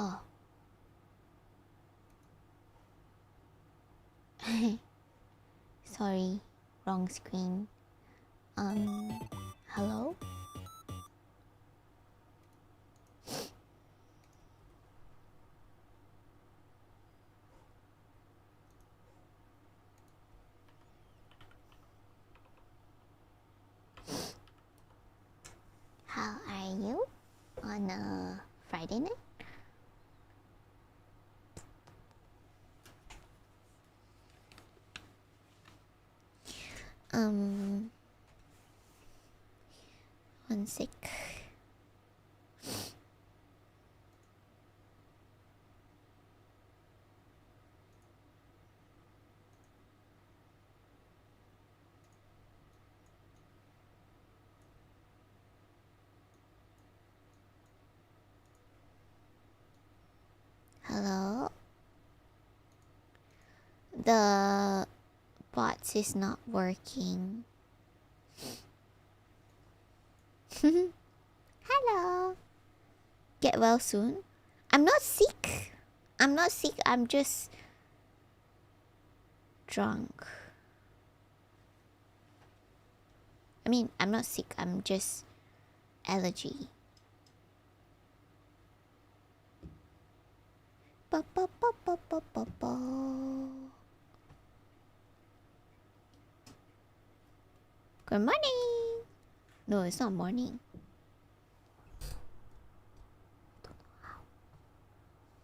Oh. Sorry, wrong screen. Hello? How are you on a Friday night? One sec. Hello? The bots is not working. Hello. Get well soon. I'm not sick. I'm just drunk. I mean, I'm not sick. I'm just allergy. Ba, ba, ba, ba, ba, ba, ba. Good morning. No, it's not morning.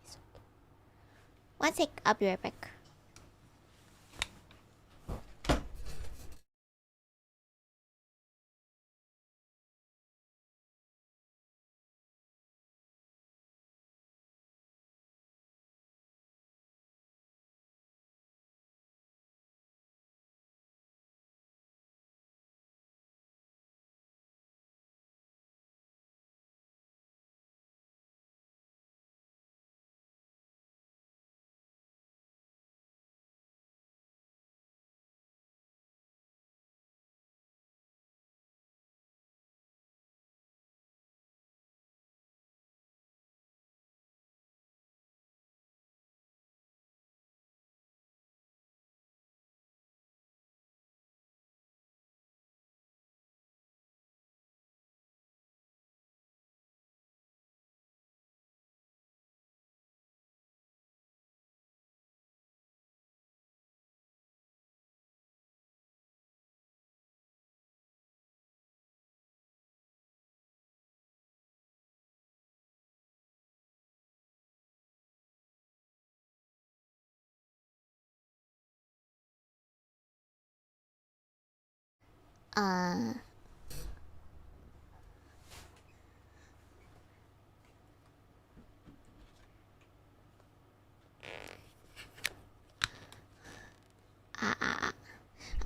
It's okay. One sec. I'll be right back.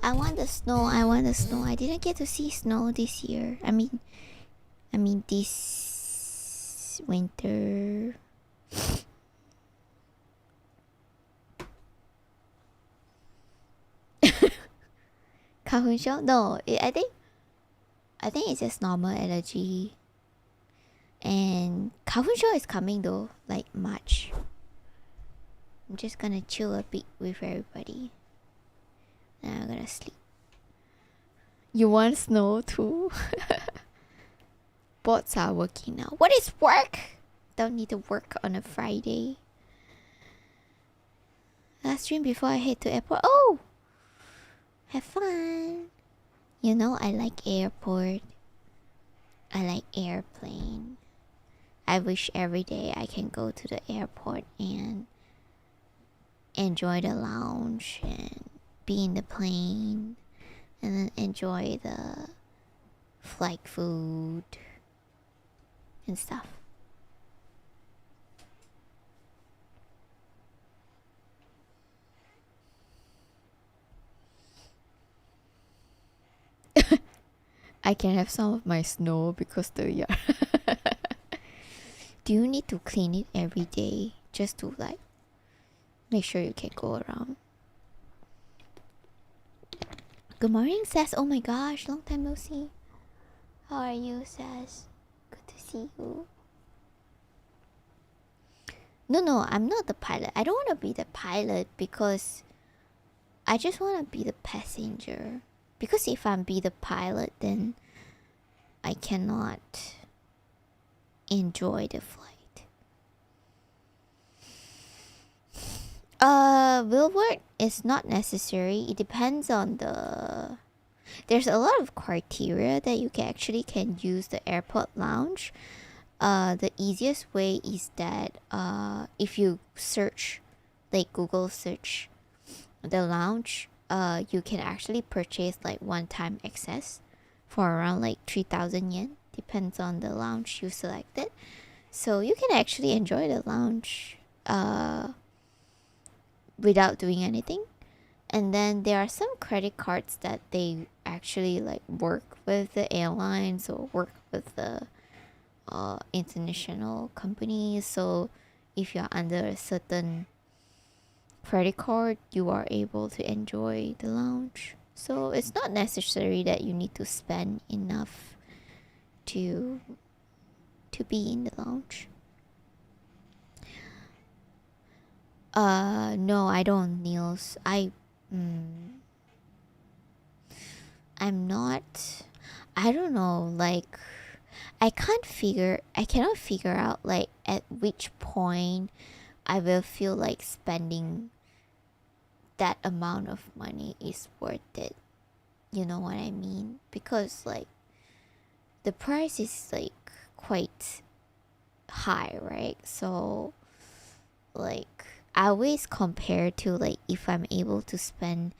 I want the snow. I want the snow. I didn't get to see snow this year. I mean this winter. Kahun show? No, I think it's just normal allergy. And Kahun show is coming though, like March. I'm just gonna chill a bit with everybody. And I'm gonna sleep. You want snow too? Bots are working now. What is work? Don't need to work on a Friday. Last stream before I head to airport. Oh! Have fun. You know I like airport. I like airplane. I wish every day I can go to the airport and enjoy the lounge and be in the plane and then enjoy the flight food and stuff. I can have some of my snow because the yard. Do you need to clean it every day just to like make sure you can go around? Good morning, Sass. Oh my gosh, long time no see. How are you, Sass? Good to see you. No, I'm not the pilot. I don't want to be the pilot because I just want to be the passenger. Because if I'm be the pilot, then I cannot enjoy the flight. Wheelwork is not necessary. It depends on the... There's a lot of criteria that you can use the airport lounge. The easiest way is that if you search, like Google search the lounge, you can actually purchase like one-time access for around like 3,000 yen. Depends on the lounge you selected. So you can actually enjoy the lounge without doing anything. And then there are some credit cards that they actually like work with the airlines or work with the international companies. So if you're under a certain credit card, you are able to enjoy the lounge. So it's not necessary that you need to spend enough to be in the lounge. No, I don't, Niels. I'm not. I don't know. Like, I cannot figure out like at which point I will feel like spending that amount of money is worth it. You know what I mean? Because like the price is like quite high, right? So like I always compare to like if I'm able to spend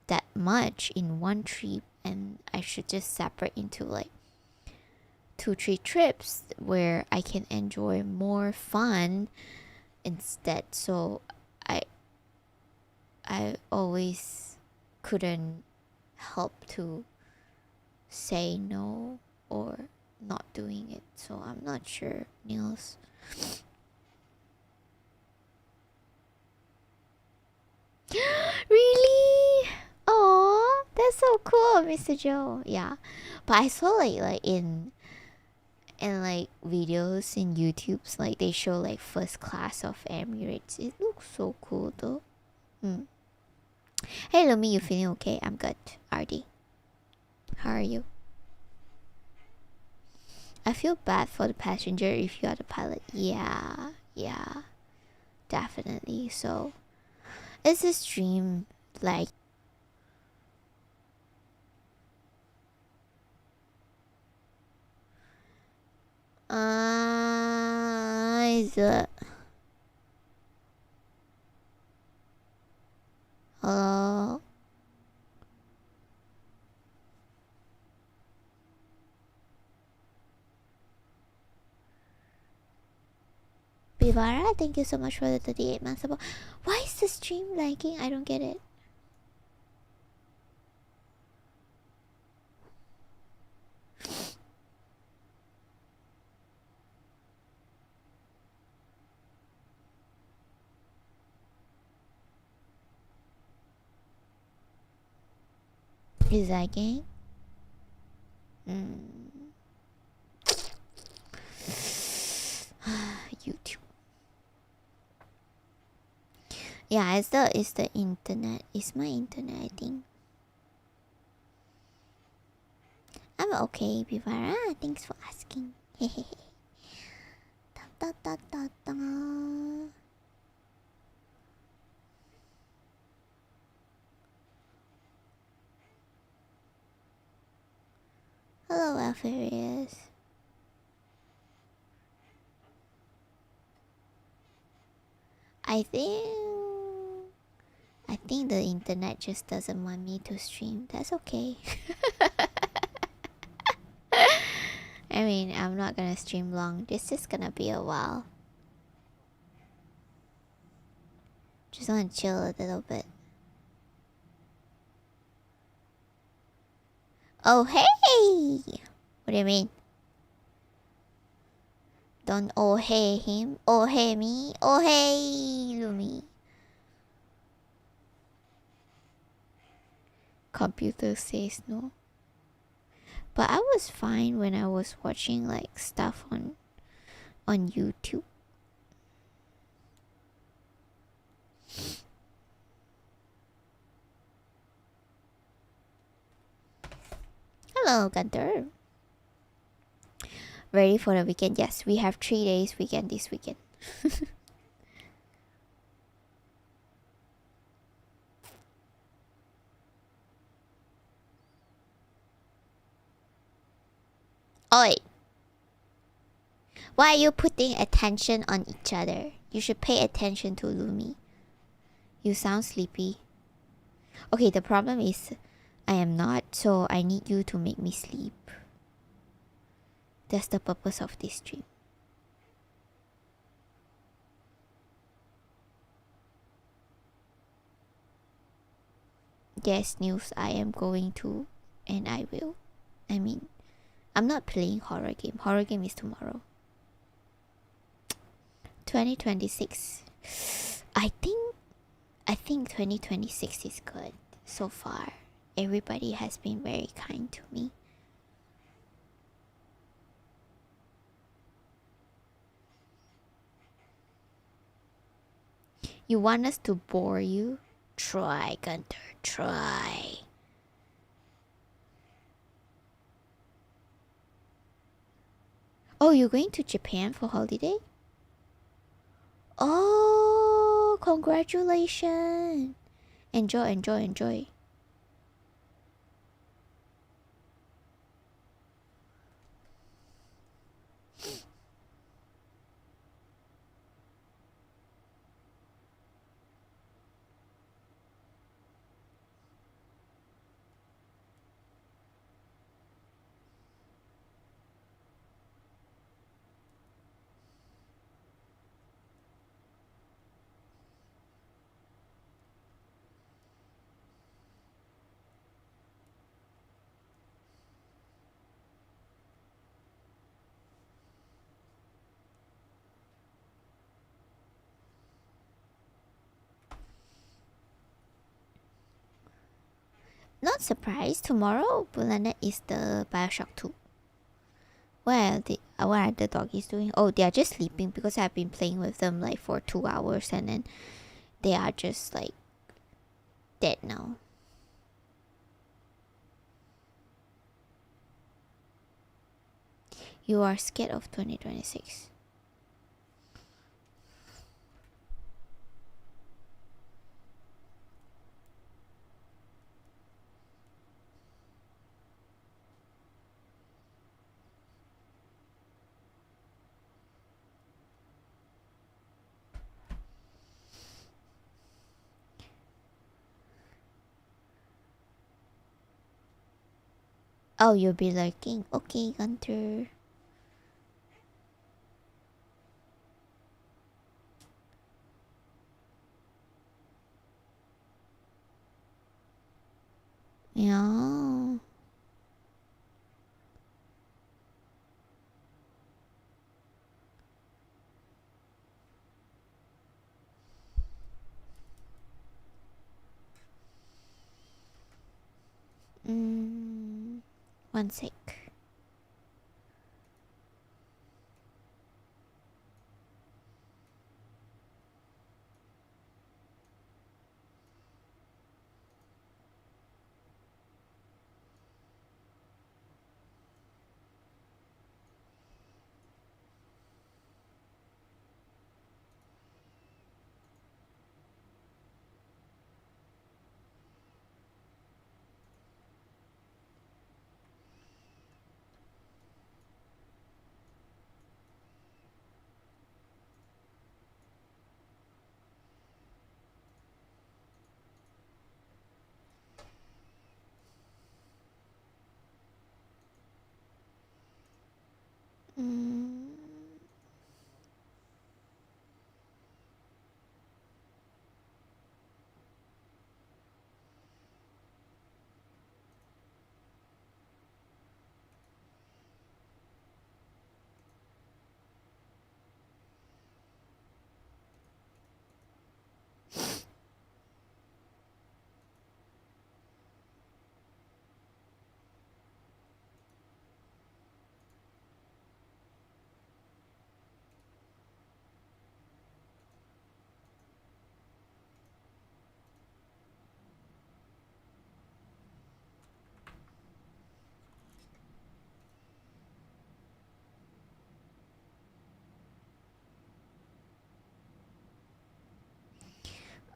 that much in one trip, and I should just separate into like 2-3 trips where I can enjoy more fun instead. So I always couldn't help to say no or not doing it. So I'm not sure, Niels. Really? Oh, that's so cool, Mr. Joe. Yeah, but I saw like in like videos in YouTube's like they show like first class of Emirates. It looks so cool though. Hey Lumi, you feeling okay? I'm good. RD, how are you? I feel bad for the passenger if you are the pilot. Yeah, definitely. So is this stream like is it hello? Bivara, thank you so much for the 38 months support. Why is the stream lagging? I don't get it. Is lagging? YouTube. Yeah, it's the internet. It's my internet, I think. I'm okay, Bivara. Thanks for asking. Da, da, da, da. Hello, Alpharius. I think the internet just doesn't want me to stream. That's okay. I mean, I'm not gonna stream long. This is gonna be a while. Just wanna chill a little bit. Oh, hey! What do you mean? Don't oh hey him, oh hey me, oh hey Lumi. Computer says no. But I was fine when I was watching like stuff on YouTube. Hello, Gunter. Ready for the weekend? Yes, we have 3 days weekend this weekend. Oi! Why are you putting attention on each other? You should pay attention to Lumi. You sound sleepy. Okay, the problem is I am not, so I need you to make me sleep. That's the purpose of this stream. Yes, news, I am going to, and I will. I mean, I'm not playing horror game. Horror game is tomorrow. 2026. I think 2026 is good so far. Everybody has been very kind to me. You want us to bore you? Try, Gunter, try. Oh, you're going to Japan for holiday? Oh, congratulations. Enjoy, enjoy, enjoy. Not surprised. Tomorrow, Planet is the Bioshock 2. What are the doggies doing? Oh, they are just sleeping because I've been playing with them like for 2 hours and then they are just like dead now. You are scared of 2026. Oh, you'll be lurking. Okay, Gunter. Yeah. One sec.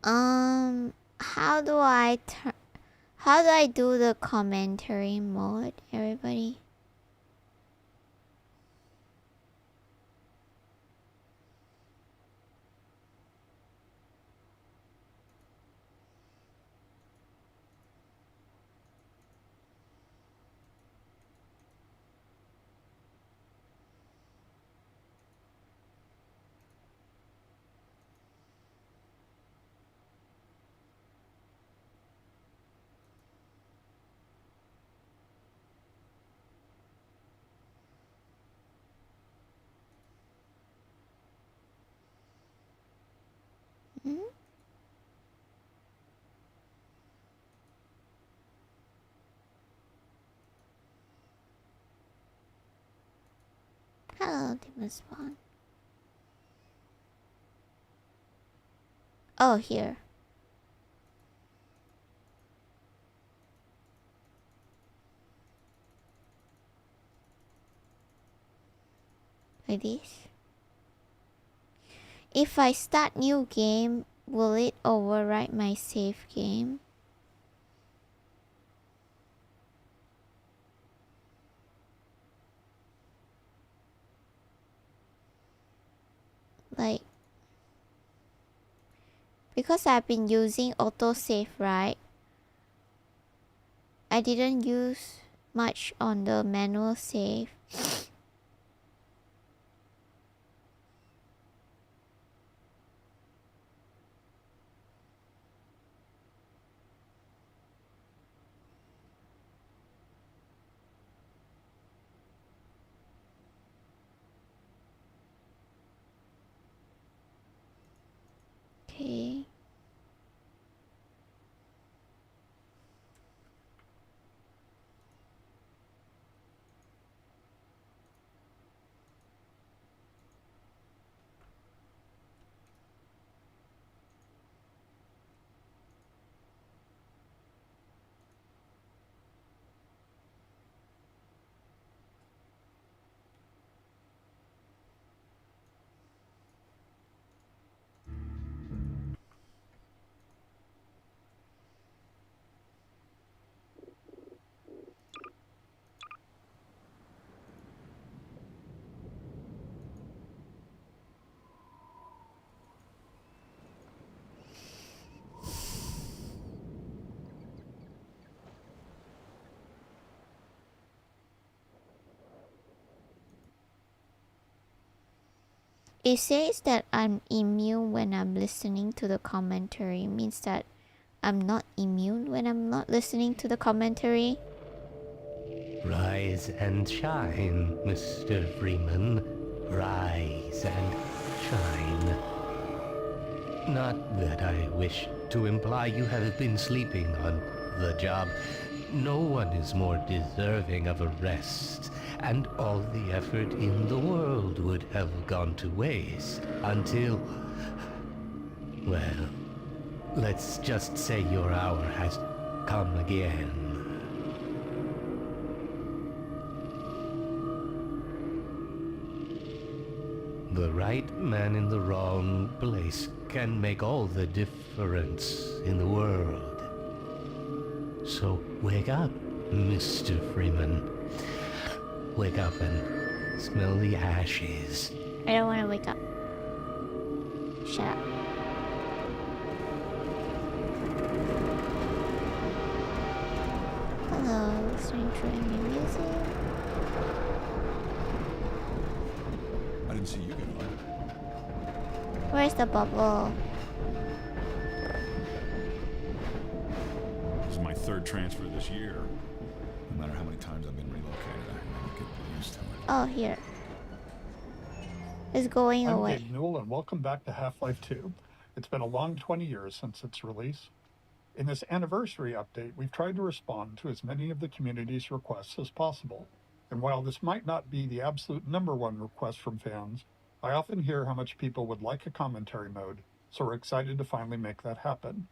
How do I how do I do the commentary mode, everybody? Hmm? Hello, Demon Spawn. Oh, here. Like this. If I start new game, will it overwrite my save game? Like, because I've been using autosave, right? I didn't use much on the manual save. Okay. It says that I'm immune when I'm listening to the commentary. Means that I'm not immune when I'm not listening to the commentary. Rise and shine, Mr. Freeman. Rise and shine. Not that I wish to imply you have been sleeping on the job. No one is more deserving of a rest, and all the effort in the world would have gone to waste until... well, let's just say your hour has come again. The right man in the wrong place can make all the difference in the world. So wake up, Mr. Freeman. Wake up and smell the ashes. I don't want to wake up. Shut up. Hello, listening to any music? I didn't see you get on. Where's the bubble? This is my third transfer this year. No matter how many times I've been relocated, I never get used to it. Oh, here. It's going I'm away. Gabe Newell, and welcome back to Half-Life 2. It's been a long 20 years since its release. In this anniversary update, we've tried to respond to as many of the community's requests as possible. And while this might not be the absolute #1 request from fans, I often hear how much people would like a commentary mode, so we're excited to finally make that happen.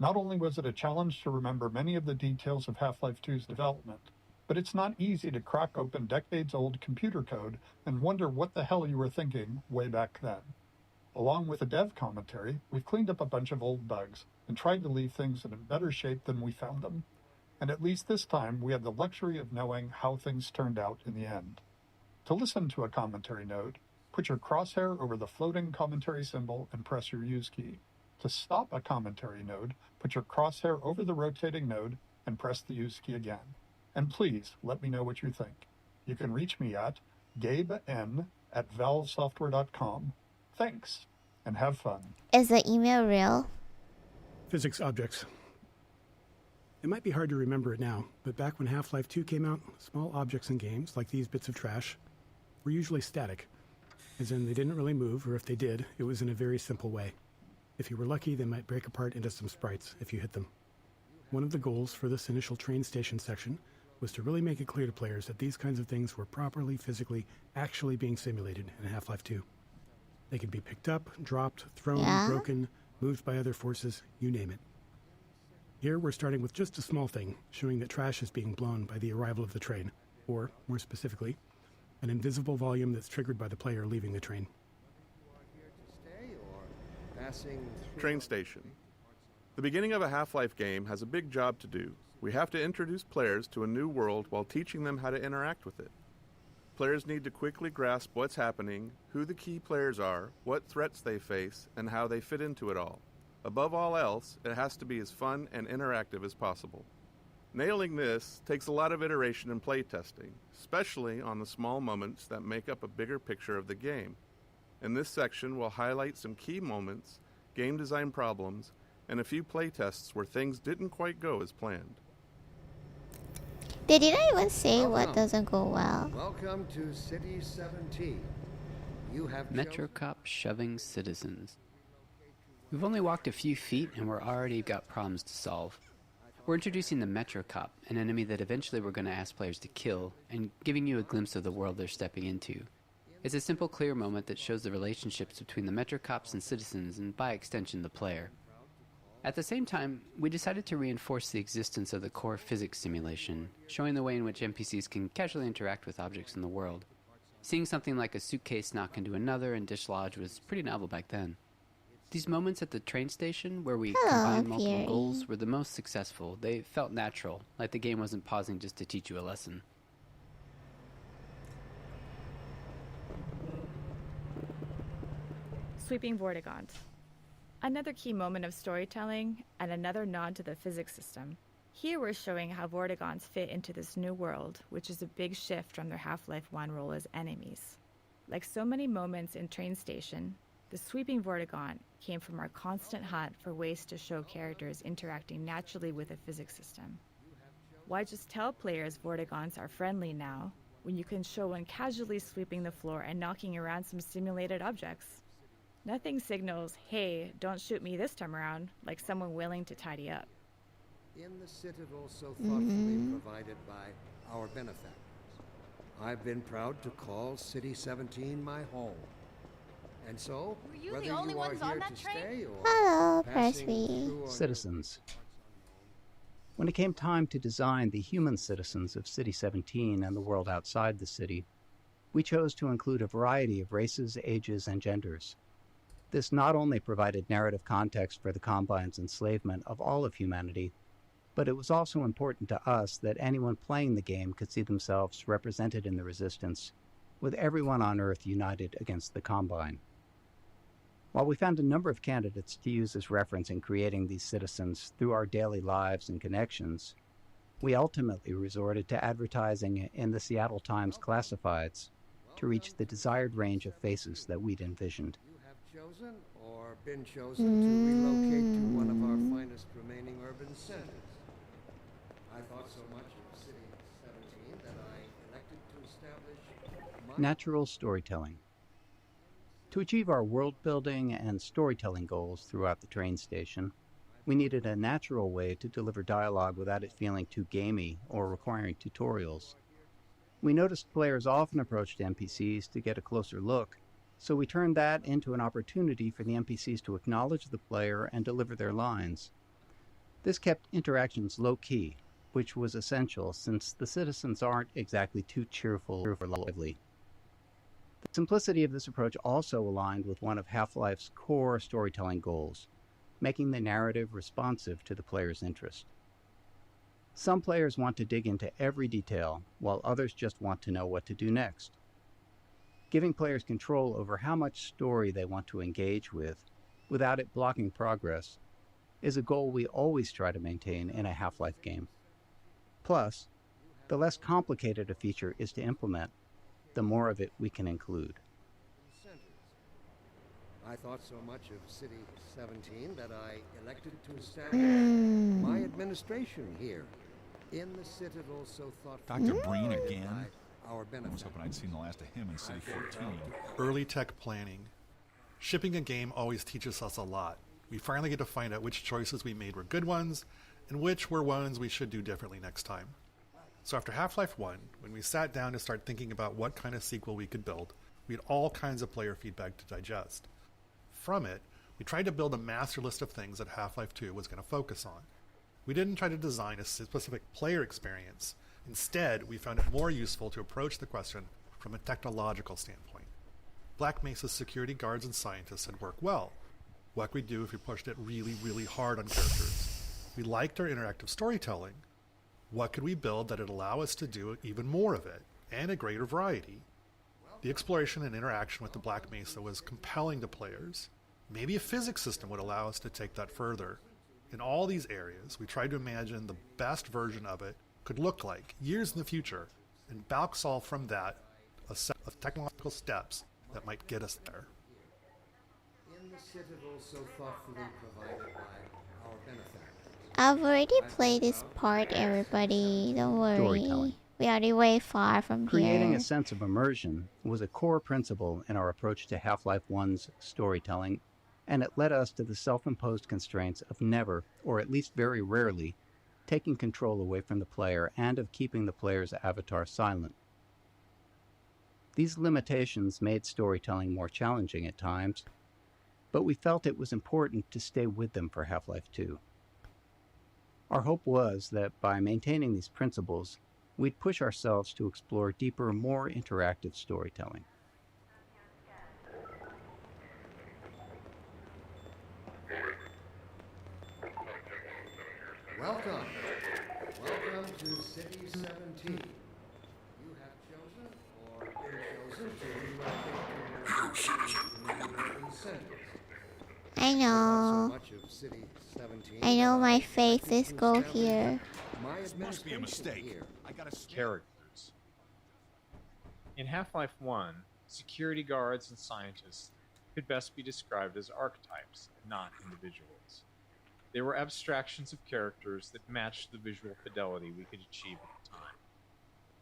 Not only was it a challenge to remember many of the details of Half-Life 2's development, but it's not easy to crack open decades-old computer code and wonder what the hell you were thinking way back then. Along with a dev commentary, we've cleaned up a bunch of old bugs and tried to leave things in better shape than we found them. And at least this time, we had the luxury of knowing how things turned out in the end. To listen to a commentary node, put your crosshair over the floating commentary symbol and press your use key. To stop a commentary node, put your crosshair over the rotating node and press the use key again. And please let me know what you think. You can reach me at gaben@valvesoftware.com. Thanks, and have fun. Is the email real? Physics objects. It might be hard to remember it now, but back when Half-Life 2 came out, small objects in games, like these bits of trash, were usually static, as in they didn't really move, or if they did, it was in a very simple way. If you were lucky, they might break apart into some sprites if you hit them. One of the goals for this initial train station section was to really make it clear to players that these kinds of things were properly, physically, actually being simulated in Half-Life 2. They could be picked up, dropped, thrown, broken, moved by other forces, you name it. Here we're starting with just a small thing, showing that trash is being blown by the arrival of the train, or, more specifically, an invisible volume that's triggered by the player leaving the train. Train station. The beginning of a Half-Life game has a big job to do. We have to introduce players to a new world while teaching them how to interact with it. Players need to quickly grasp what's happening, who the key players are, what threats they face, and how they fit into it all. Above all else, it has to be as fun and interactive as possible. Nailing this takes a lot of iteration and playtesting, especially on the small moments that make up a bigger picture of the game. In this section, we'll highlight some key moments, game design problems, and a few playtests where things didn't quite go as planned. They didn't even say what doesn't go well. Welcome to City 17. You have Metro Cop shoving citizens. We've only walked a few feet and we're already got problems to solve. We're introducing the Metro Cop, an enemy that eventually we're going to ask players to kill, and giving you a glimpse of the world they're stepping into. It's a simple, clear moment that shows the relationships between the Metro Cops and citizens, and by extension the player. At the same time, we decided to reinforce the existence of the core physics simulation, showing the way in which NPCs can casually interact with objects in the world. Seeing something like a suitcase knock into another and dislodge was pretty novel back then. These moments at the train station, where we combined multiple goals, were the most successful. They felt natural, like the game wasn't pausing just to teach you a lesson. Sweeping Vortigaunt. Another key moment of storytelling, and another nod to the physics system. Here we're showing how Vortigaunts fit into this new world, which is a big shift from their Half-Life 1 role as enemies. Like so many moments in Train Station, the Sweeping Vortigaunt came from our constant hunt for ways to show characters interacting naturally with a physics system. Why just tell players Vortigaunts are friendly now, when you can show one casually sweeping the floor and knocking around some simulated objects? Nothing signals, hey, don't shoot me this time around, like someone willing to tidy up. in the citadel so thoughtfully provided by our benefactors, I've been proud to call City 17 my home. And so, were you whether the only you are ones here on that to train? stay or Hello, passing Presby. through on Citizens. When it came time to design the human citizens of City 17 and the world outside the city, we chose to include a variety of races, ages, and genders. This not only provided narrative context for the Combine's enslavement of all of humanity, but it was also important to us that anyone playing the game could see themselves represented in the Resistance, with everyone on Earth united against the Combine. While we found a number of candidates to use as reference in creating these citizens through our daily lives and connections, we ultimately resorted to advertising in the Seattle Times classifieds to reach the desired range of faces that we'd envisioned. You have chosen or been chosen to relocate to one of our finest remaining urban centers. I thought so much of City 17 that I elected to establish Natural storytelling. To achieve our world-building and storytelling goals throughout the train station, we needed a natural way to deliver dialogue without it feeling too gamey or requiring tutorials. We noticed players often approached NPCs to get a closer look, so we turned that into an opportunity for the NPCs to acknowledge the player and deliver their lines. This kept interactions low-key, which was essential since the citizens aren't exactly too cheerful or lively. The simplicity of this approach also aligned with one of Half-Life's core storytelling goals, making the narrative responsive to the player's interest. Some players want to dig into every detail, while others just want to know what to do next. Giving players control over how much story they want to engage with, without it blocking progress, is a goal we always try to maintain in a Half-Life game. Plus, the less complicated a feature is to implement, the more of it we can include. I thought so much of City 17 that I elected to establish my administration here. In the Citadel, so thoughtful. Dr. Breen again? Our I was benefit. hoping I'd seen the last of him in City 14. Early tech planning. Shipping a game always teaches us a lot. We finally get to find out which choices we made were good ones, and which were ones we should do differently next time. So after Half-Life 1, when we sat down to start thinking about what kind of sequel we could build, we had all kinds of player feedback to digest. From it, we tried to build a master list of things that Half-Life 2 was going to focus on. We didn't try to design a specific player experience. Instead, we found it more useful to approach the question from a technological standpoint. Black Mesa's security guards and scientists had worked well. What could we do if we pushed it really, really hard on characters? We liked our interactive storytelling. What could we build that would allow us to do even more of it, and a greater variety? The exploration and interaction with the Black Mesa was compelling to players. Maybe a physics system would allow us to take that further. In all these areas, we tried to imagine the best version of it could look like years in the future, and back solve from that a set of technological steps that might get us there. In the Citadel, so thoughtfully provided by our benefactors. I've already played this part, everybody. Don't worry. Storytelling. We are already way far from Creating here. a sense of immersion was a core principle in our approach to Half-Life 1's storytelling, and it led us to the self-imposed constraints of never, or at least very rarely, taking control away from the player and of keeping the player's avatar silent. These limitations made storytelling more challenging at times, but we felt it was important to stay with them for Half-Life 2. Our hope was that by maintaining these principles, we'd push ourselves to explore deeper, more interactive storytelling. Welcome. Welcome to City 17. You have chosen or been chosen to relocate to urban centers. I So know. much of City 17 I know that my elected faces to go establish here. My This must be a administration mistake. here. I gotta Characters. In Half-Life 1, security guards and scientists could best be described as archetypes, not individuals. They were abstractions of characters that matched the visual fidelity we could achieve at the time.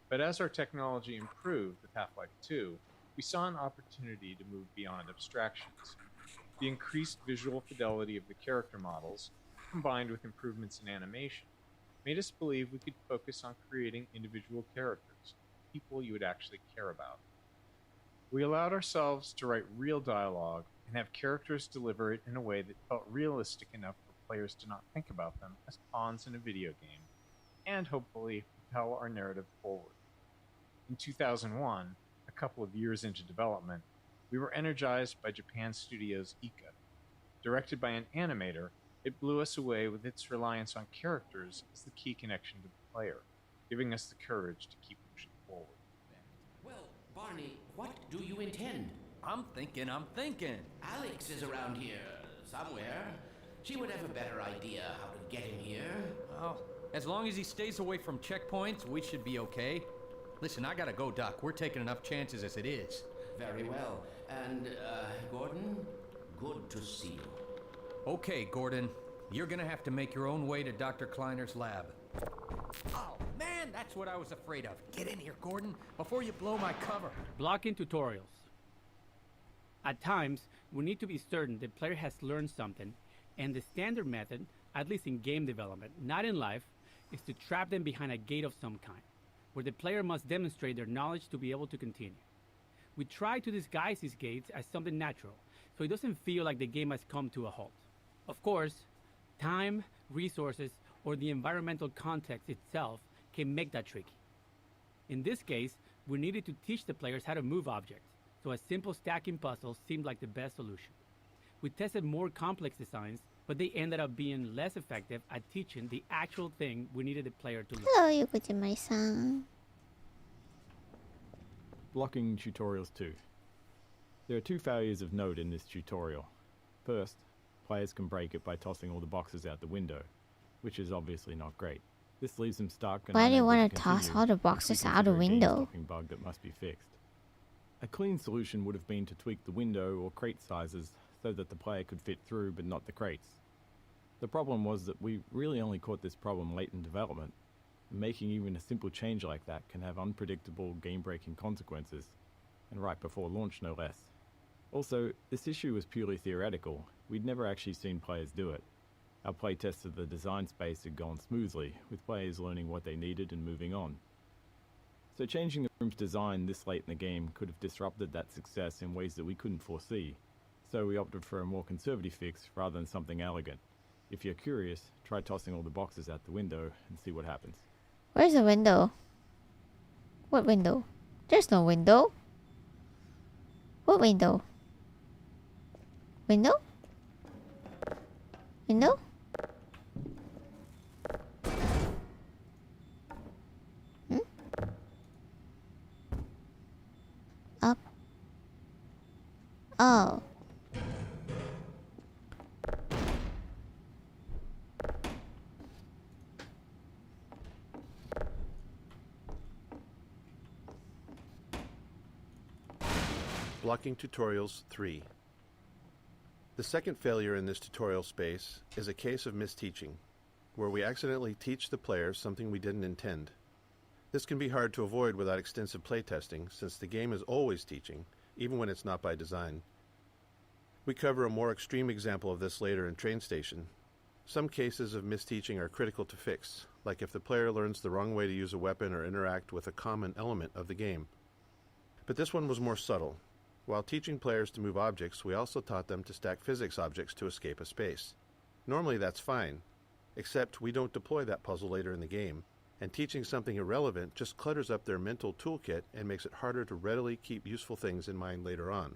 But as our technology improved with Half-Life 2, we saw an opportunity to move beyond abstractions. The increased visual fidelity of the character models, combined with improvements in animation, made us believe we could focus on creating individual characters, people you would actually care about. We allowed ourselves to write real dialogue and have characters deliver it in a way that felt realistic enough for players to not think about them as pawns in a video game, and hopefully propel our narrative forward. In 2001, a couple of years into development, we were energized by Japan Studios' Ika. Directed by an animator, it blew us away with its reliance on characters as the key connection to the player, giving us the courage to keep pushing forward. Well, Barney, what do you intend? I'm thinking. Alex is around here somewhere. She would have a better idea how to get him here. Well, as long as he stays away from checkpoints, we should be okay. Listen, I gotta go, Doc. We're taking enough chances as it is. Very well. And, Gordon, good to see you. Okay, Gordon. You're gonna have to make your own way to Dr. Kleiner's lab. Oh, man, that's what I was afraid of. Get in here, Gordon, before you blow my cover. Blocking tutorials. At times, we need to be certain the player has learned something, and the standard method, at least in game development, not in life, is to trap them behind a gate of some kind, where the player must demonstrate their knowledge to be able to continue. We try to disguise these gates as something natural, so it doesn't feel like the game has come to a halt. Of course, time, resources, or the environmental context itself can make that tricky. In this case, we needed to teach the players how to move objects, so a simple stacking puzzle seemed like the best solution. We tested more complex designs, but they ended up being less effective at teaching the actual thing we needed the player to learn. Hello, Yukujima-san. Blocking tutorials 2. There are 2 failures of note in this tutorial. First, players can break it by tossing all the boxes out the window, which is obviously not great. This leaves them stuck and Why do you unable want to toss continue, all the which we boxes out consider the a window? game-stopping bug that must be fixed. A clean solution would have been to tweak the window or crate sizes so that the player could fit through but not the crates. The problem was that we really only caught this problem late in development, and making even a simple change like that can have unpredictable game-breaking consequences, and right before launch no less. Also, this issue was purely theoretical. We'd never actually seen players do it. Our playtest of the design space had gone smoothly, with players learning what they needed and moving on. So changing the room's design this late in the game could have disrupted that success in ways that we couldn't foresee, so we opted for a more conservative fix rather than something elegant. If you're curious, try tossing all the boxes out the window and see what happens. Where's the window? What window? There's no window. What window? Window? Window? Hmm? Up. Oh. Blocking Tutorials 3. The second failure in this tutorial space is a case of misteaching, where we accidentally teach the players something we didn't intend. This can be hard to avoid without extensive playtesting, since the game is always teaching, even when it's not by design. We cover a more extreme example of this later in Train Station. Some cases of misteaching are critical to fix, like if the player learns the wrong way to use a weapon or interact with a common element of the game. But this one was more subtle. While teaching players to move objects, we also taught them to stack physics objects to escape a space. Normally that's fine, except we don't deploy that puzzle later in the game, and teaching something irrelevant just clutters up their mental toolkit and makes it harder to readily keep useful things in mind later on.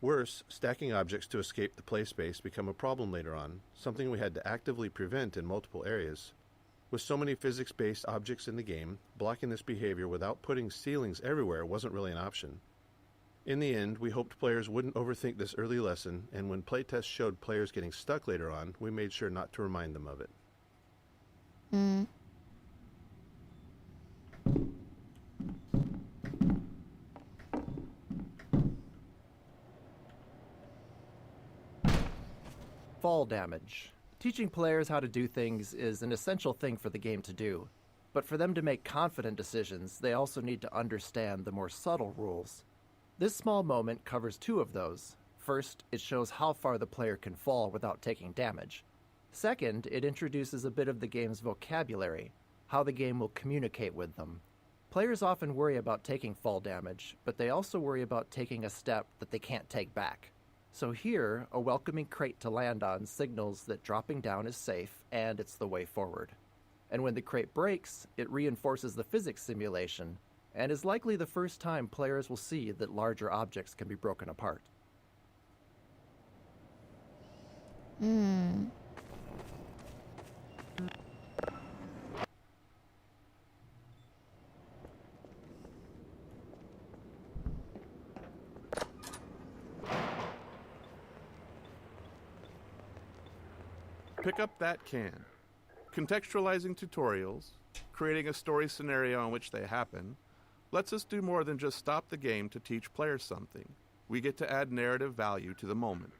Worse, stacking objects to escape the play space become a problem later on, something we had to actively prevent in multiple areas. With so many physics-based objects in the game, blocking this behavior without putting ceilings everywhere wasn't really an option. In the end, we hoped players wouldn't overthink this early lesson, and when playtests showed players getting stuck later on, we made sure not to remind them of it. Fall damage. Teaching players how to do things is an essential thing for the game to do, but for them to make confident decisions, they also need to understand the more subtle rules. This small moment covers 2 of those. First, it shows how far the player can fall without taking damage. Second, it introduces a bit of the game's vocabulary, how the game will communicate with them. Players often worry about taking fall damage, but they also worry about taking a step that they can't take back. So here, a welcoming crate to land on signals that dropping down is safe and it's the way forward. And when the crate breaks, it reinforces the physics simulation, and is likely the first time players will see that larger objects can be broken apart. Pick up that can. Contextualizing tutorials, creating a story scenario in which they happen, lets us do more than just stop the game to teach players something. We get to add narrative value to the moment.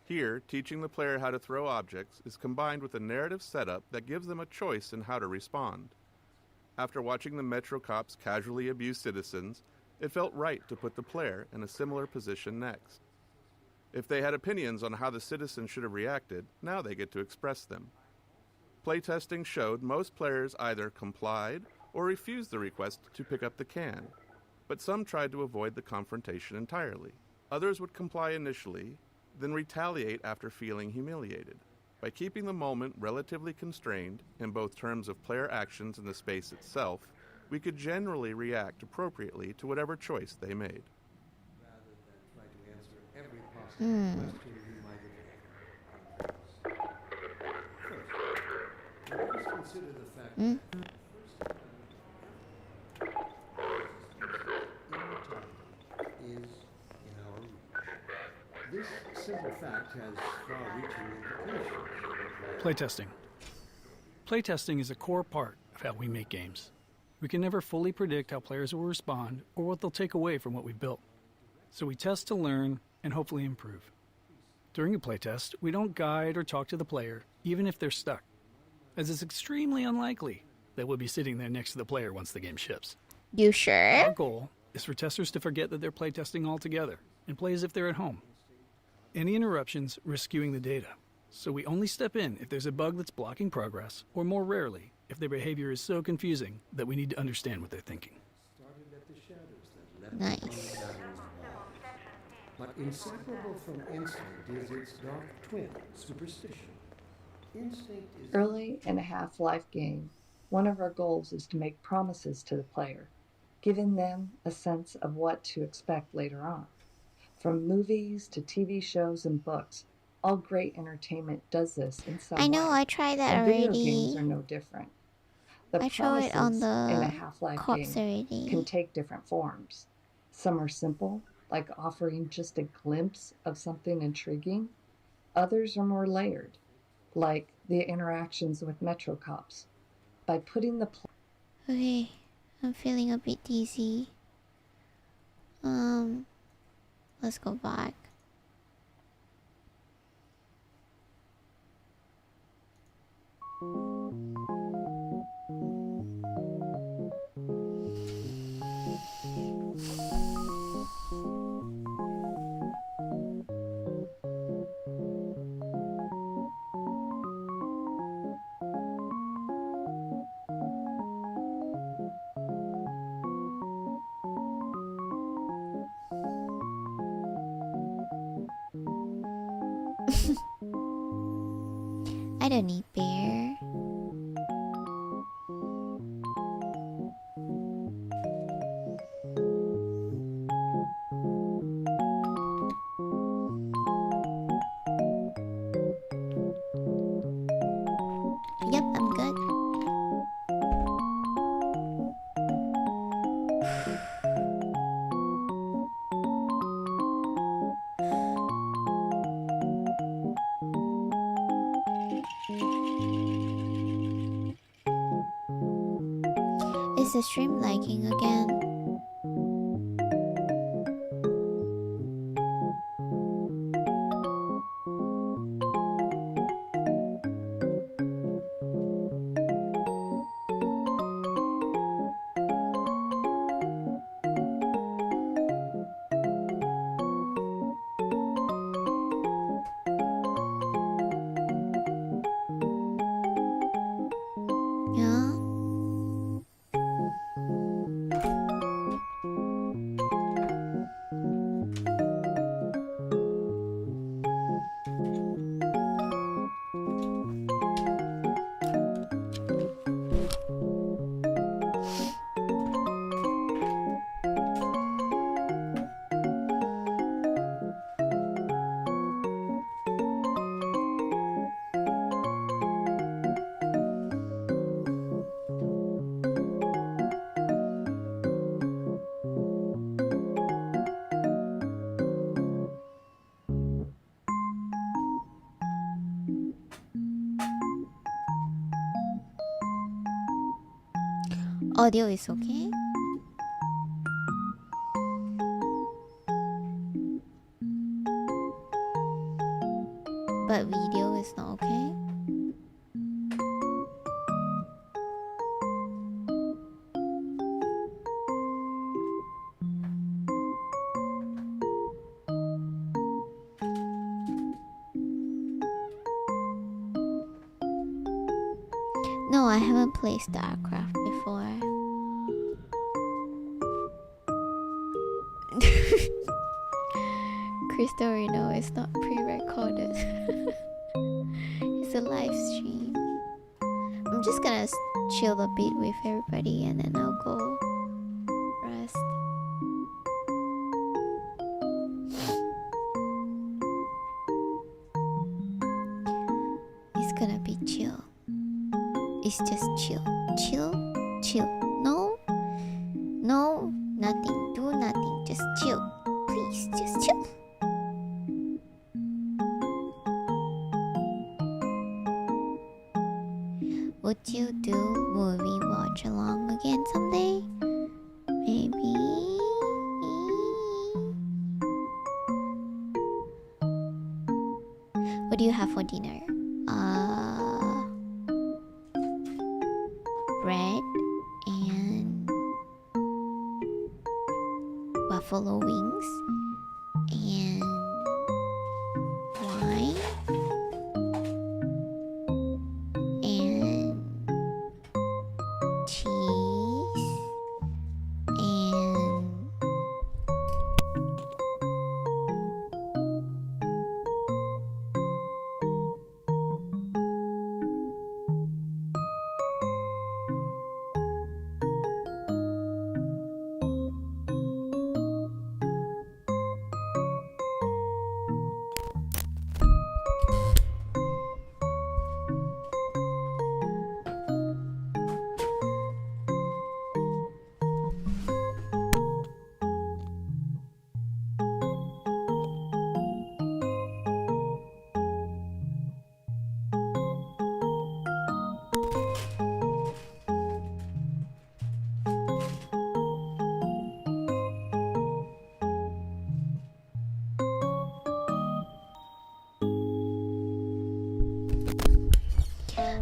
Here, teaching the player how to throw objects is combined with a narrative setup that gives them a choice in how to respond. After watching the Metro cops casually abuse citizens, it felt right to put the player in a similar position next. If they had opinions on how the citizens should have reacted, now they get to express them. Playtesting showed most players either complied or refused the request to pick up the can, but some tried to avoid the confrontation entirely. Others would comply initially, then retaliate after feeling humiliated. By keeping the moment relatively constrained, in both terms of player actions and the space itself, we could generally react appropriately to whatever choice they made. Hmm. question you might have. First, let us consider the fact Hmm? that the first immortality is in our reach. This simple fact has far-reaching implications. Playtesting. Playtesting is a core part of how we make games. We can never fully predict how players will respond or what they'll take away from what we've built. So we test to learn and hopefully improve. During a playtest, we don't guide or talk to the player, even if they're stuck, as it's extremely unlikely that we'll be sitting there next to the player once the game ships. You sure? Our goal is for testers to forget that they're playtesting altogether and play as if they're at home. Any interruptions risk skewing the data, so we only step in if there's a bug that's blocking progress, or more rarely, if their behavior is so confusing that we need to understand what they're thinking. Nice. But inseparable from instinct is its dark twin, superstition. Instinct is... Early in a Half-Life game, one of our goals is to make promises to the player, giving them a sense of what to expect later on. From movies to TV shows and books, all great entertainment does this in some way. I know, I tried that and already. Video games are no different. The I tried it on promises in a the Half-Life cops game already. can take different forms. Some are simple, like offering just a glimpse of something intriguing. Others are more layered, like the interactions with Metro cops. By putting the Okay, I'm feeling a bit dizzy. Let's go back. I don't need beer. Yep, I'm good. Is the stream lagging again? Yeah. Audio is okay. But video is not okay. No, I haven't played StarCraft before. Crystalino is not pre-recorded. It's a live stream. I'm just gonna chill a bit with everybody and then I'll go rest. gonna be chill. It's just chill. Chill, chill. No, no, nothing. Do nothing. Just chill. Please, just chill. Would you do movie watch along again someday? Maybe. What do you have for dinner? Bread and buffalo wings and wine and cheese and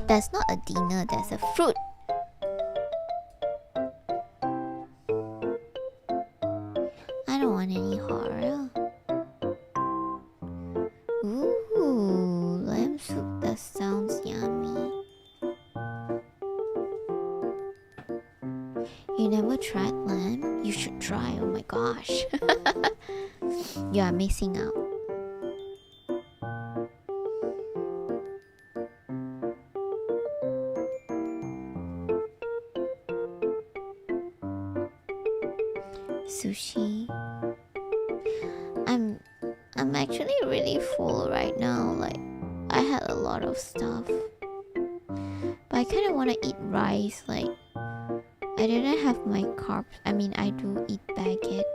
that's not a dinner, that's a fruit. I don't want any horror. Ooh, lamb soup, that sounds yummy. You never tried lamb? You should try, oh my gosh. You are missing out. Sushi. I'm actually really full right now. Like, I had a lot of stuff, but I kind of want to eat rice. Like, I didn't have my carbs. I mean, I do eat baguette,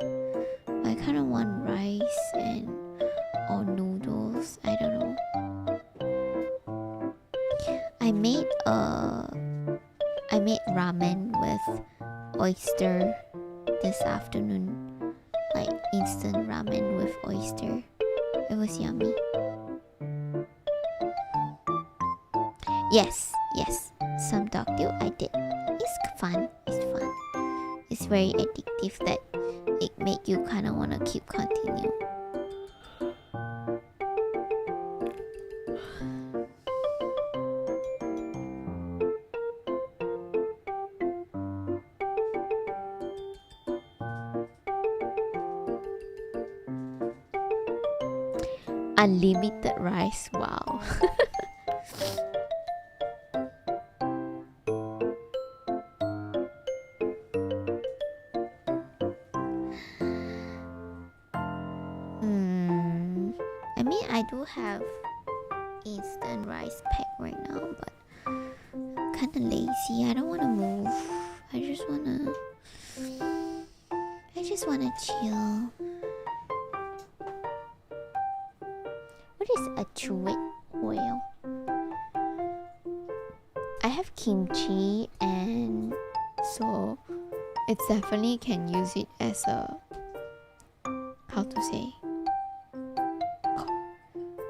but I kind of want rice and or noodles. I don't know. I made ramen with oyster this afternoon, like instant ramen with oyster. It was yummy. Yes, some dog deal I did. It's fun. It's very addictive that it make you kind of want to keep continue. Unlimited rice, wow. I mean, I do have instant rice pack right now, but I'm kinda lazy. I don't wanna move. I just wanna chill. What is a chewit oil? I have kimchi, and so it definitely can use it as a, how to say,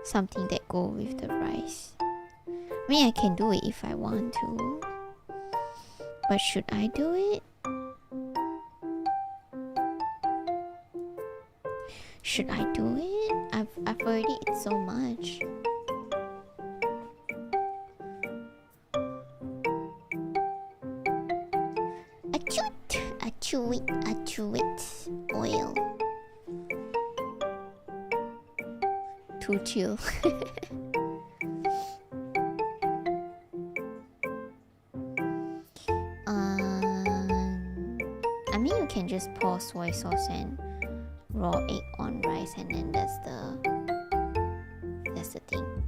something that go with the rice. I mean, I can do it if I want to, but should I do it? Should I do it? I've already eaten so much. A chewit oil. Too chill. I mean, you can just pour soy sauce and raw egg on rice, and then that's the thing.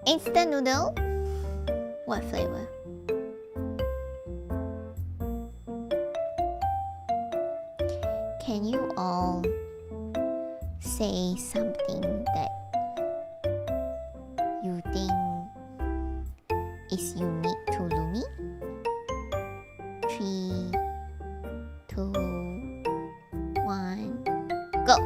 Instant noodle? What flavor? Can you all say something that you think is unique to Lumi? 3, 2, 1, go!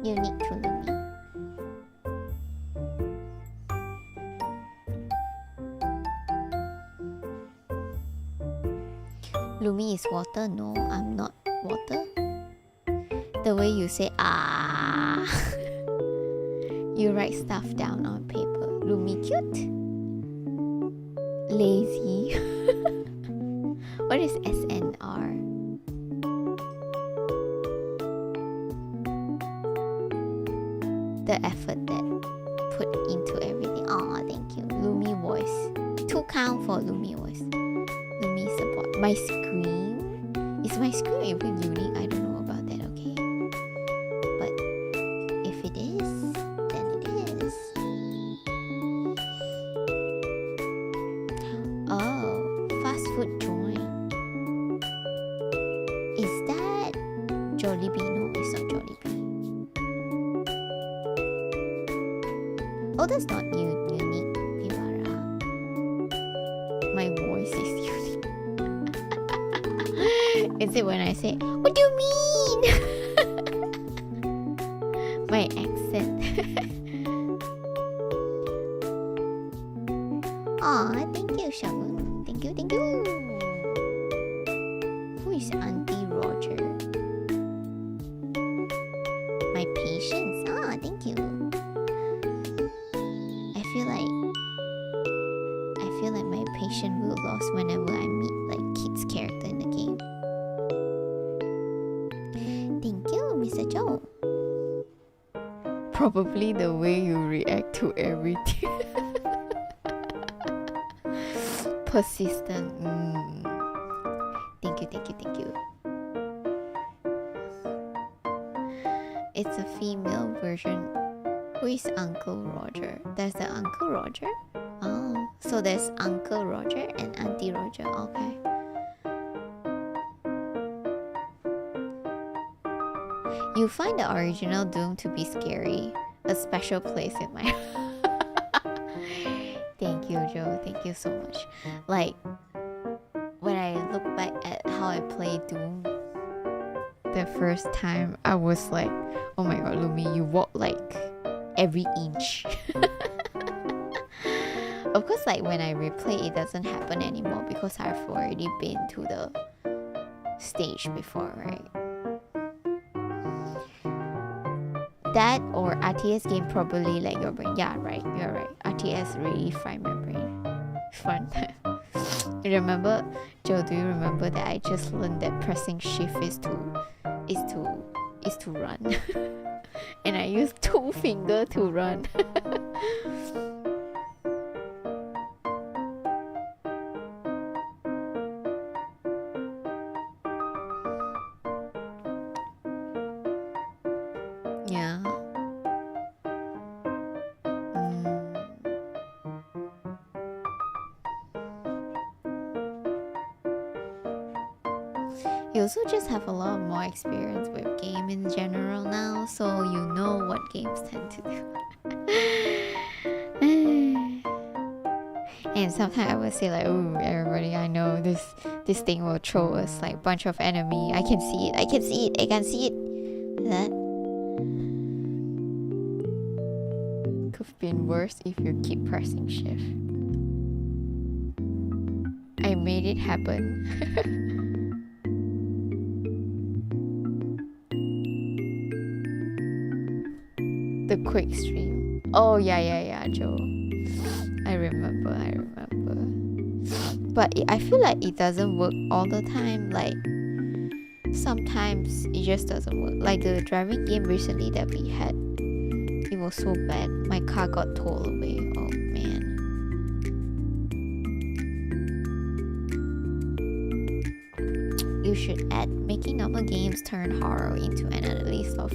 Unique to Lumi. Lumi is water? No, I'm not water. The way you say ah, you write stuff down on paper. Lumi cute? Lazy? What is SNR? The effort that put into everything. Aw, thank you. Lumi voice. 2 count for Lumi voice. Lumi support. My scream? Is my scream even unique? I don't know about that, okay? But if it is, then it is. Oh, fast food joint. Is that Jollibee? No, it's not Jollibee. Oh, that's not unique, Pivara. My voice is unique. Is it when I say, what do you mean? My accent. Aw, thank you, Shagun. Thank you, thank you. Who is Auntie Roger? My patience. Ah, thank you. I feel like my patience will lose whenever I meet like kids' character in the game. Thank you, Mr. Joe. Probably the way you react to everything. Persistent. Thank you, thank you, thank you. It's a female version. Who is Uncle Roger? There's the Uncle Roger? Oh, so there's Uncle Roger and Auntie Roger. Okay. You find the original Doom to be scary. A special place in my Thank you, Joe. Thank you so much. Like, when I look back at how I played Doom the first time, I was like, oh my god, Lumi, you walk like every inch. Of course, like when I replay, it doesn't happen anymore because I've already been to the stage before, right? That or RTS game probably like your brain. Yeah, right, you're right. RTS really fried my brain. Fun. Remember, Joe, do you remember that I just learned that pressing shift is to run? And I use 2 fingers to run. Yeah. You also just have a lot more experience with game in general now, so you know what games tend to do. And sometimes I would say like, oh, everybody, I know this thing will throw us like bunch of enemy. I can see it. I can see it. I can see it. That could have been worse if you keep pressing shift. I made it happen. The quick stream. Oh yeah, Joe. I remember. But I feel like it doesn't work all the time. Like sometimes it just doesn't work. Like the driving game recently that we had, it was so bad. My car got towed away. Oh man. should add making normal games turn horror into another list of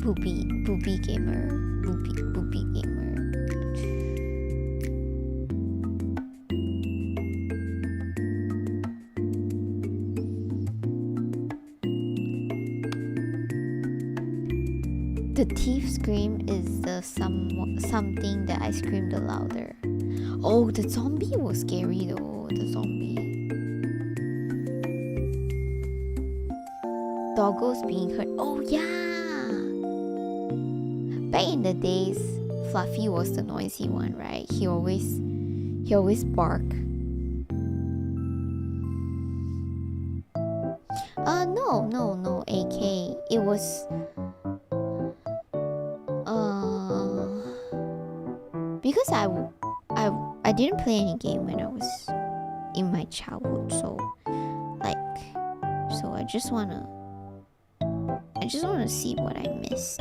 Booby gamer. Booby gamer. The thief scream is the something that I scream the louder. Oh, the zombie was scary though. The zombie. Doggos being hurt. Oh yeah. Back in the days, Fluffy was the noisy one, right? He always bark. No, AK. It was because I didn't play any game when I was in my childhood, so I just wanna see what I missed.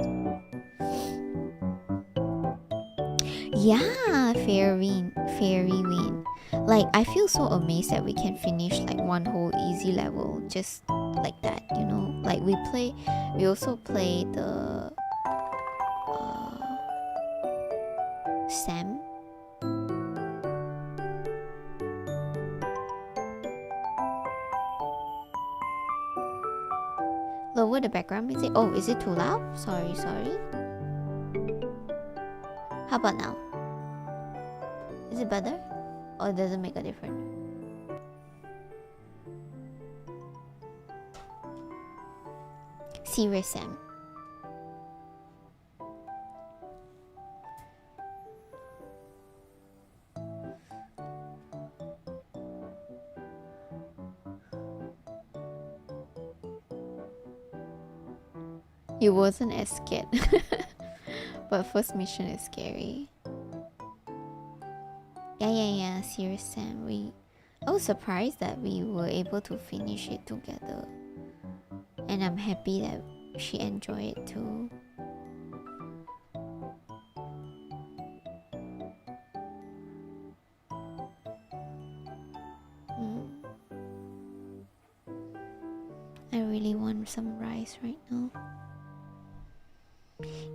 Yeah, fairy win. Like, I feel so amazed that we can finish like one whole easy level just like that, you know? Like we also play the Sam. Lower the background music. Oh, is it too loud? Sorry. How about now? Is it better? Or does it make a difference? Serious Sam. It wasn't as scared. But first mission is scary. Yeah, Serious Sam. I was surprised that we were able to finish it together. And I'm happy that she enjoyed it too. I really want some rice right now.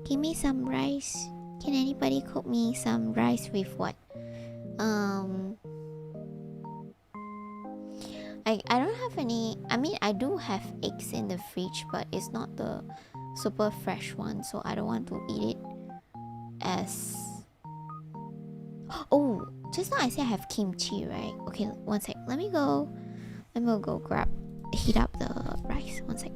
Give me some rice. Can anybody cook me some rice with what? I don't have any. I mean, I do have eggs in the fridge, but it's not the super fresh one, so I don't want to eat it as. Oh, just now I said I have kimchi, right? Okay, one sec. Let me go heat up the rice. One sec.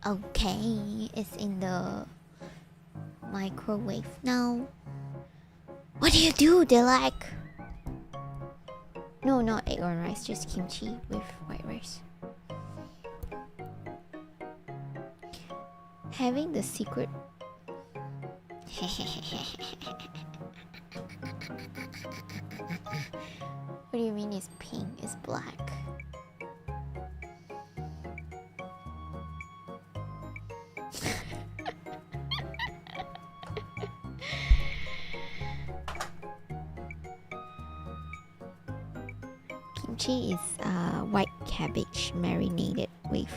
Okay, it's in the microwave now. What do you do? They're like... No, not egg on rice, just kimchi with white rice. Having the secret... What do you mean it's pink? It's black. kimchi is white cabbage marinated with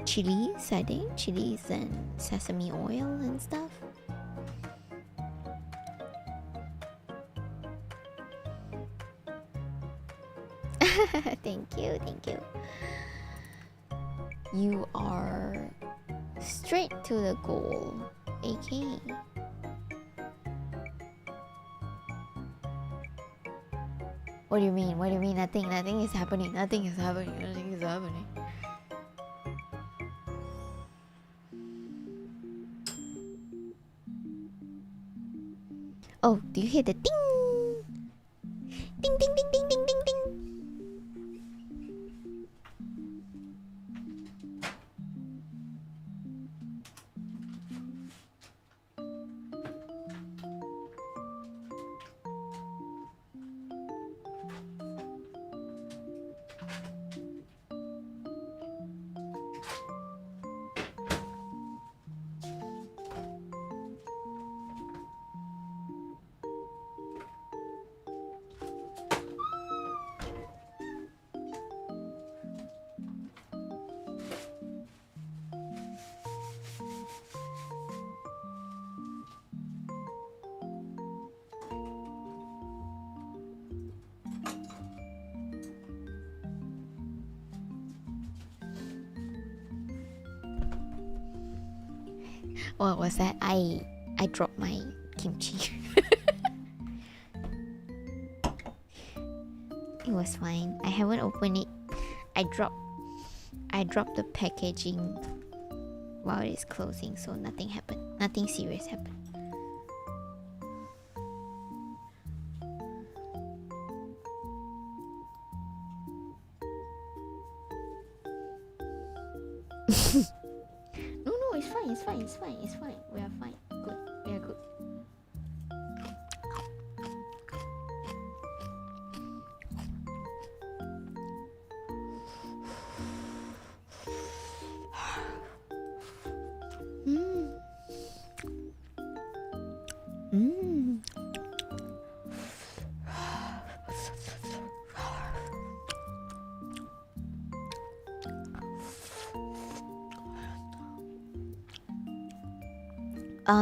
chilies, I think. Chilies and sesame oil and stuff. Thank you, thank you. You are straight to the goal, AK. What do you mean? What do you mean? Nothing is happening. Nothing is happening. Nothing is happening. Oh, do you hear the ding? Ding ding ding ding ding ding ding. What was that? I dropped my kimchi. It was fine. I haven't opened it. I dropped the packaging while it's closing, so nothing happened. Nothing serious happened. No, it's fine, it's fine, it's fine, it's fine. We are fine. Good. We are good.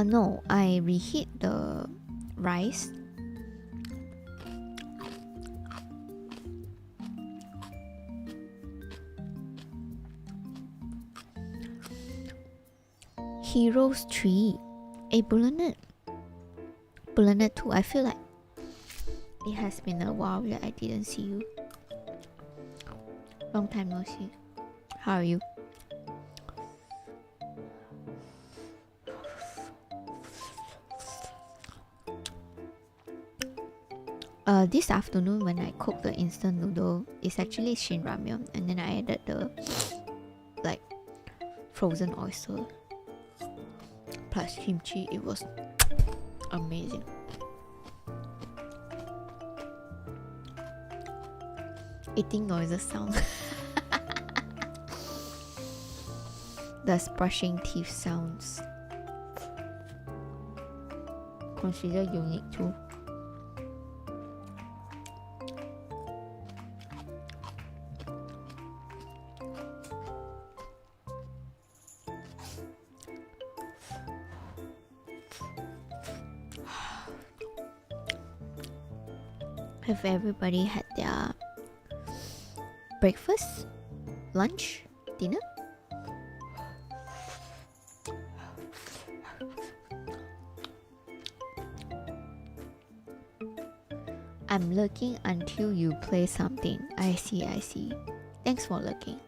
No, I reheat the rice. Heroes 3. Bullenet 2. I feel like it has been a while that I didn't see you. Long time no see. How are you? This afternoon when I cooked the instant noodle, it's actually Shin Ramyeon, and then I added the like frozen oyster plus kimchi. It was amazing. Eating noises sound. Does brushing teeth sounds consider unique too? Have everybody had their breakfast, lunch, dinner? I'm lurking until you play something. I see, I see. Thanks for lurking.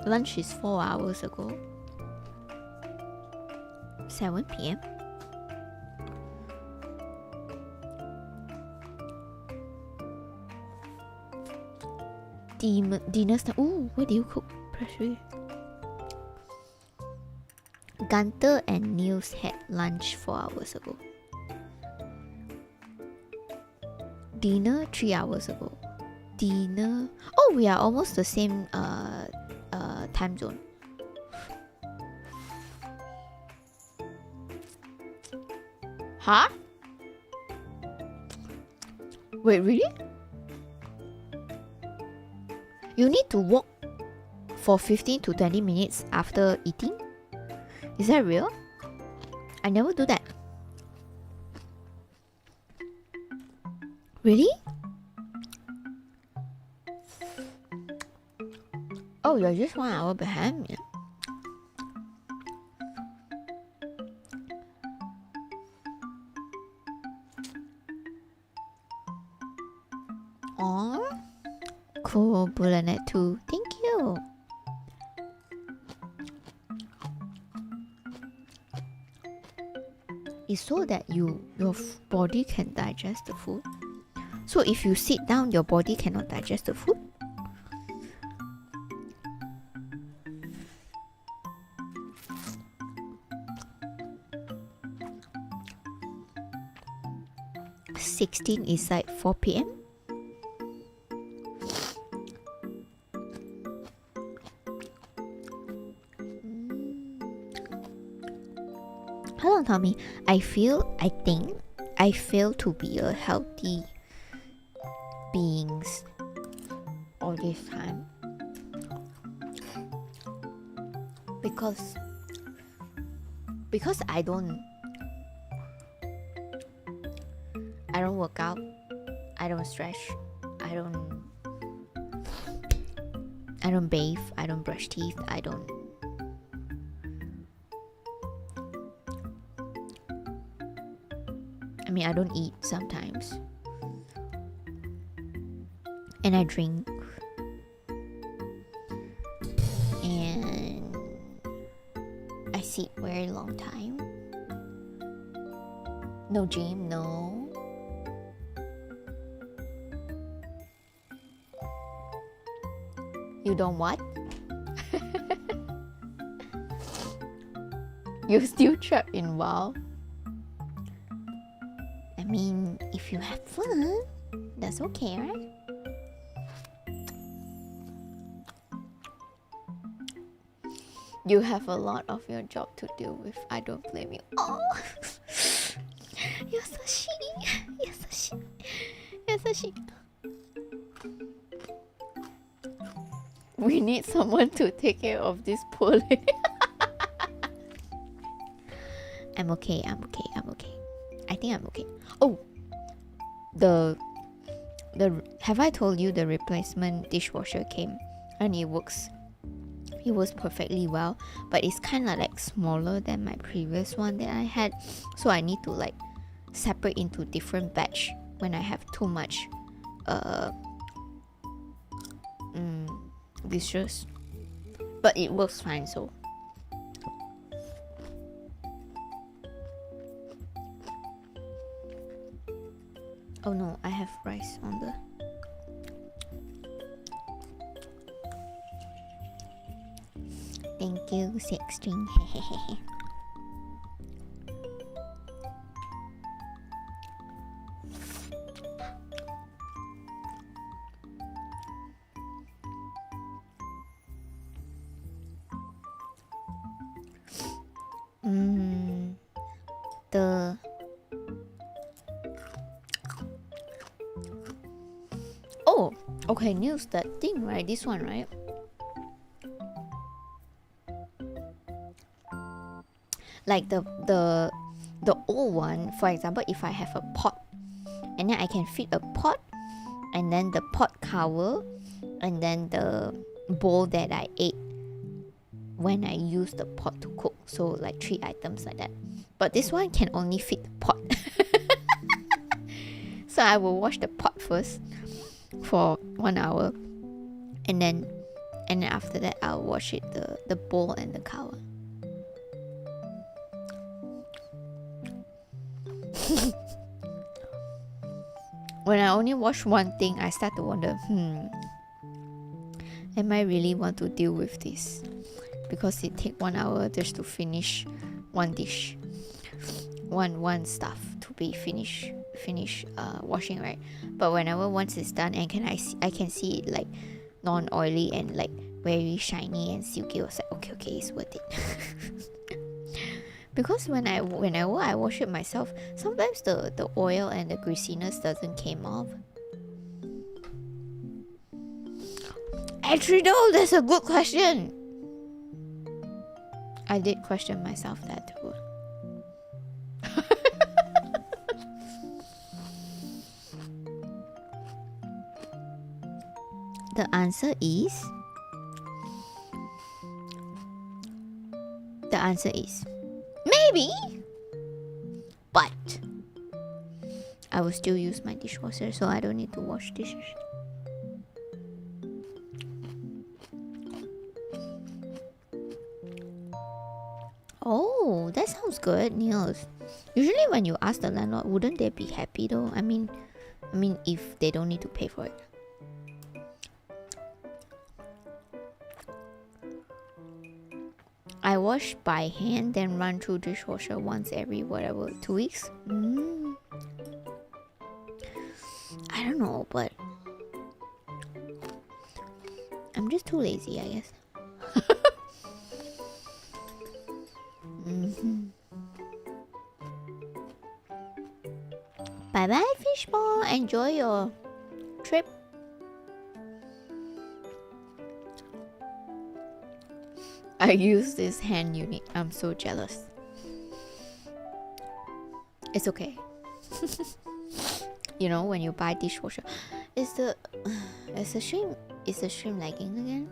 Lunch is 4 hours ago. 7 p.m. Dinner stuff. Ooh, what do you cook? Gunter and Niels had lunch 4 hours ago. Dinner 3 hours ago. Dinner. Oh, we are almost the same time zone. Huh? Wait, really? You need to walk for 15 to 20 minutes after eating? Is that real? I never do that. Really? Oh, you're just 1 hour behind me. Aww. Cool, Bullet 2. Thank you. It's so that your body can digest the food. So if you sit down, your body cannot digest the food. "16 is like 4 p.m. Hello, Tommy. I think I fail to be a healthy beings all this time because I don't work out, I don't stretch, I don't bathe, I don't brush teeth, I don't eat sometimes. And I drink. And I sit very long time. No gym, no. You don't what? You're still trapped in WoW. I mean, if you have fun, that's okay, right? You have a lot of your job to deal with. I don't blame you. Oh, you're so shitty. You're so shitty. You're so shitty. We need someone to take care of this poor lady. I'm okay. I think I'm okay. Oh, have I told you the replacement dishwasher came and it works perfectly well, but it's kind of like smaller than my previous one that I had, so I need to like separate into different batch when I have too much dishes, but it works fine. So oh no, I have rice on the thank you, 16. Oh, okay, news, that thing, right? This one, right? Like the old one, for example, if I have a pot and then I can fit a pot and then the pot cover and then the bowl that I ate when I use the pot to cook, so like 3 items like that. But this one can only fit the pot. So I will wash the pot first for 1 hour and then after that I'll wash it, the bowl and the cover. When I only wash one thing, I start to wonder, am I really want to deal with this? Because it take 1 hour just to finish one dish, one stuff to be finish washing, right? But whenever once it's done and I can see it like non-oily and like very shiny and silky. I was like, okay, it's worth it. Because whenever I wash it myself, sometimes the oil and the greasiness doesn't came off. Actually, no, that's a good question. I did question myself that too. The answer is maybe, but I will still use my dishwasher, so I don't need to wash dishes. Oh, that sounds good, Niels. Usually when you ask the landlord, wouldn't they be happy though? I mean if they don't need to pay for it. I wash by hand, then run through dishwasher once every 2 weeks. I don't know, but I'm just too lazy, I guess. Bye bye, fishball. Enjoy your trip. I use this hand unit. I'm so jealous. It's okay. You know, when you buy dishwasher, it's a shame lagging again.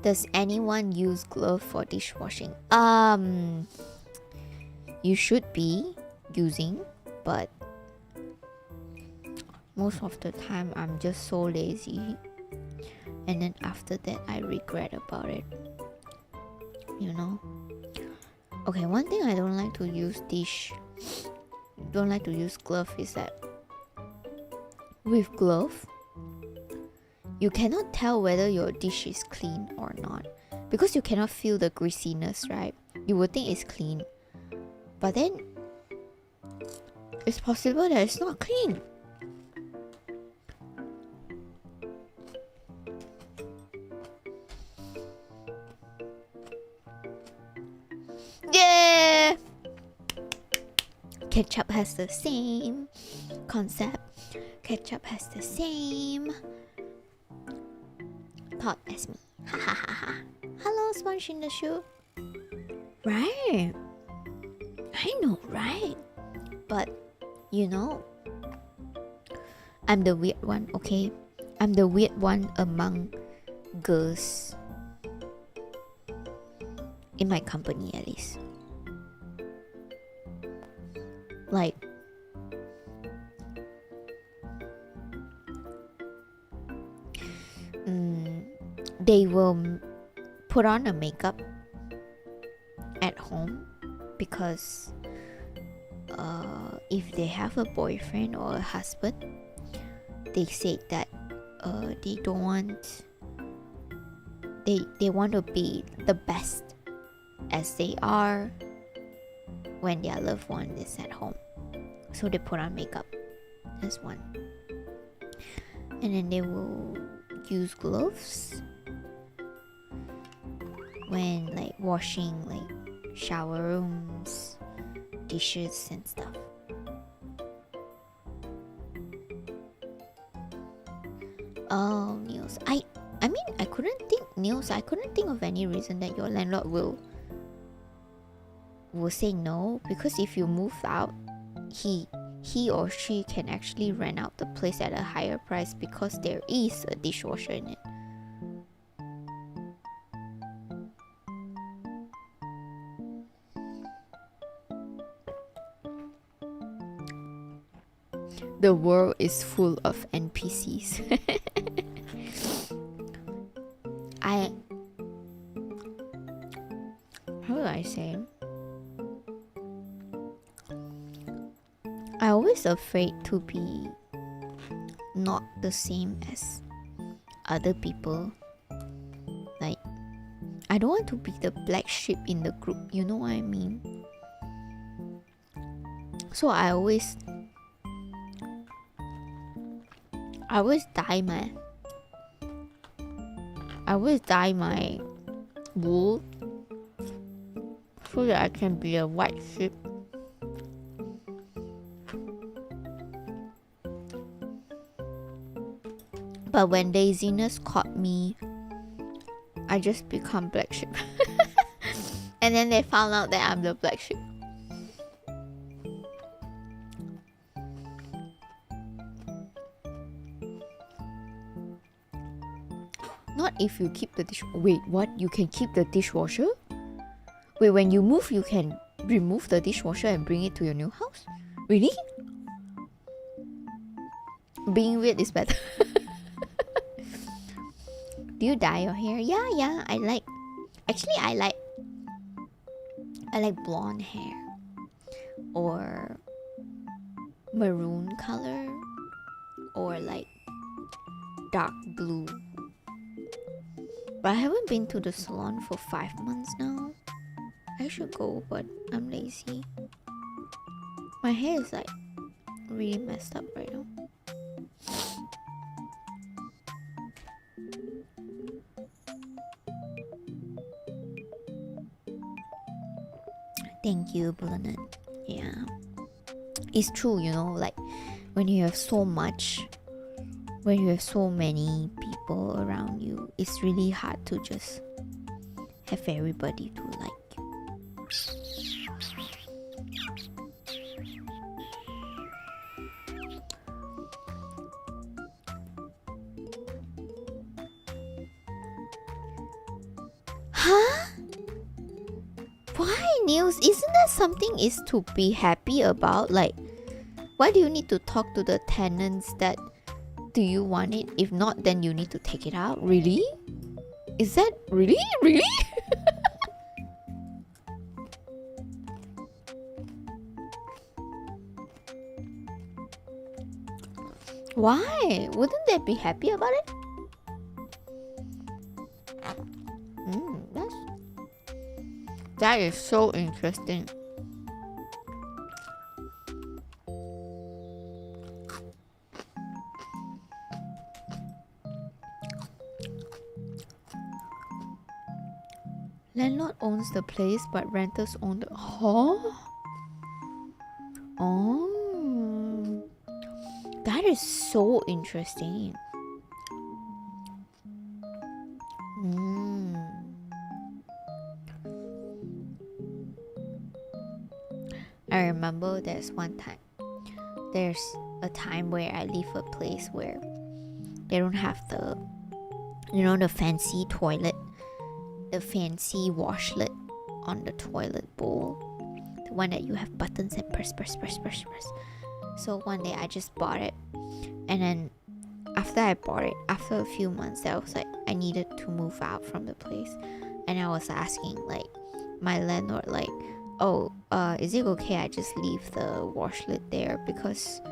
Does anyone use glove for dishwashing? You should be using, but most of the time I'm just so lazy, and then after that I regret about it, you know. Okay, one thing I don't like to use glove is that with glove you cannot tell whether your dish is clean or not, because you cannot feel the greasiness, right? You would think it's clean, but then it's possible that it's not clean. Yeah! Ketchup has the same concept. Ketchup has the same thought as me. Ha ha ha ha. Hello, Sponge in the shoe. Right. I know, right? But, you know, I'm the weird one, okay? I'm the weird one among girls. In my company, at least. Like, they will put on a makeup at home because if they have a boyfriend or a husband, they say that they don't want, they want to be the best as they are when their loved one is at home, so they put on makeup. That's one. And then they will use gloves when like washing like shower rooms, dishes and stuff. Oh, Niels. I mean, I couldn't think of any reason that your landlord will say no, because if you move out, he or she can actually rent out the place at a higher price because there is a dishwasher in it. The world is full of NPCs. How do I say? I always afraid to be not the same as other people. Like, I don't want to be the black sheep in the group, you know what I mean? So I always dye my wool so that I can be a white sheep. But when laziness caught me, I just become black sheep. And then they found out that I'm the black sheep. Not if you keep the dish. Wait, what? You can keep the dishwasher? Wait, when you move, you can remove the dishwasher and bring it to your new house? Really? Being weird is better. Do you dye your hair? Yeah, I like blonde hair or maroon color or like dark blue. But I haven't been to the salon for 5 months now. I should go, but I'm lazy. My hair is like really messed up right now. Thank you, Blunet. Yeah. It's true, you know, like when you have so many people around you, it's really hard to just have everybody to like you. Huh? Why, Niels? Isn't that something is to be happy about? Like, why do you need to talk to the tenants that do you want it? If not, then you need to take it out. Really? Is that really? Why? Wouldn't they be happy about it? That is so interesting. Landlord owns the place, but renters own the... Huh? Oh. That is so interesting. I remember there's a time where I leave a place where they don't have the, you know, the fancy toilet, the fancy washlet on the toilet bowl, the one that you have buttons and press. So one day I just bought it, and then after I bought it, after a few months, I was like, I needed to move out from the place, and I was asking like my landlord like, oh, is it okay I just leave the washlet there, because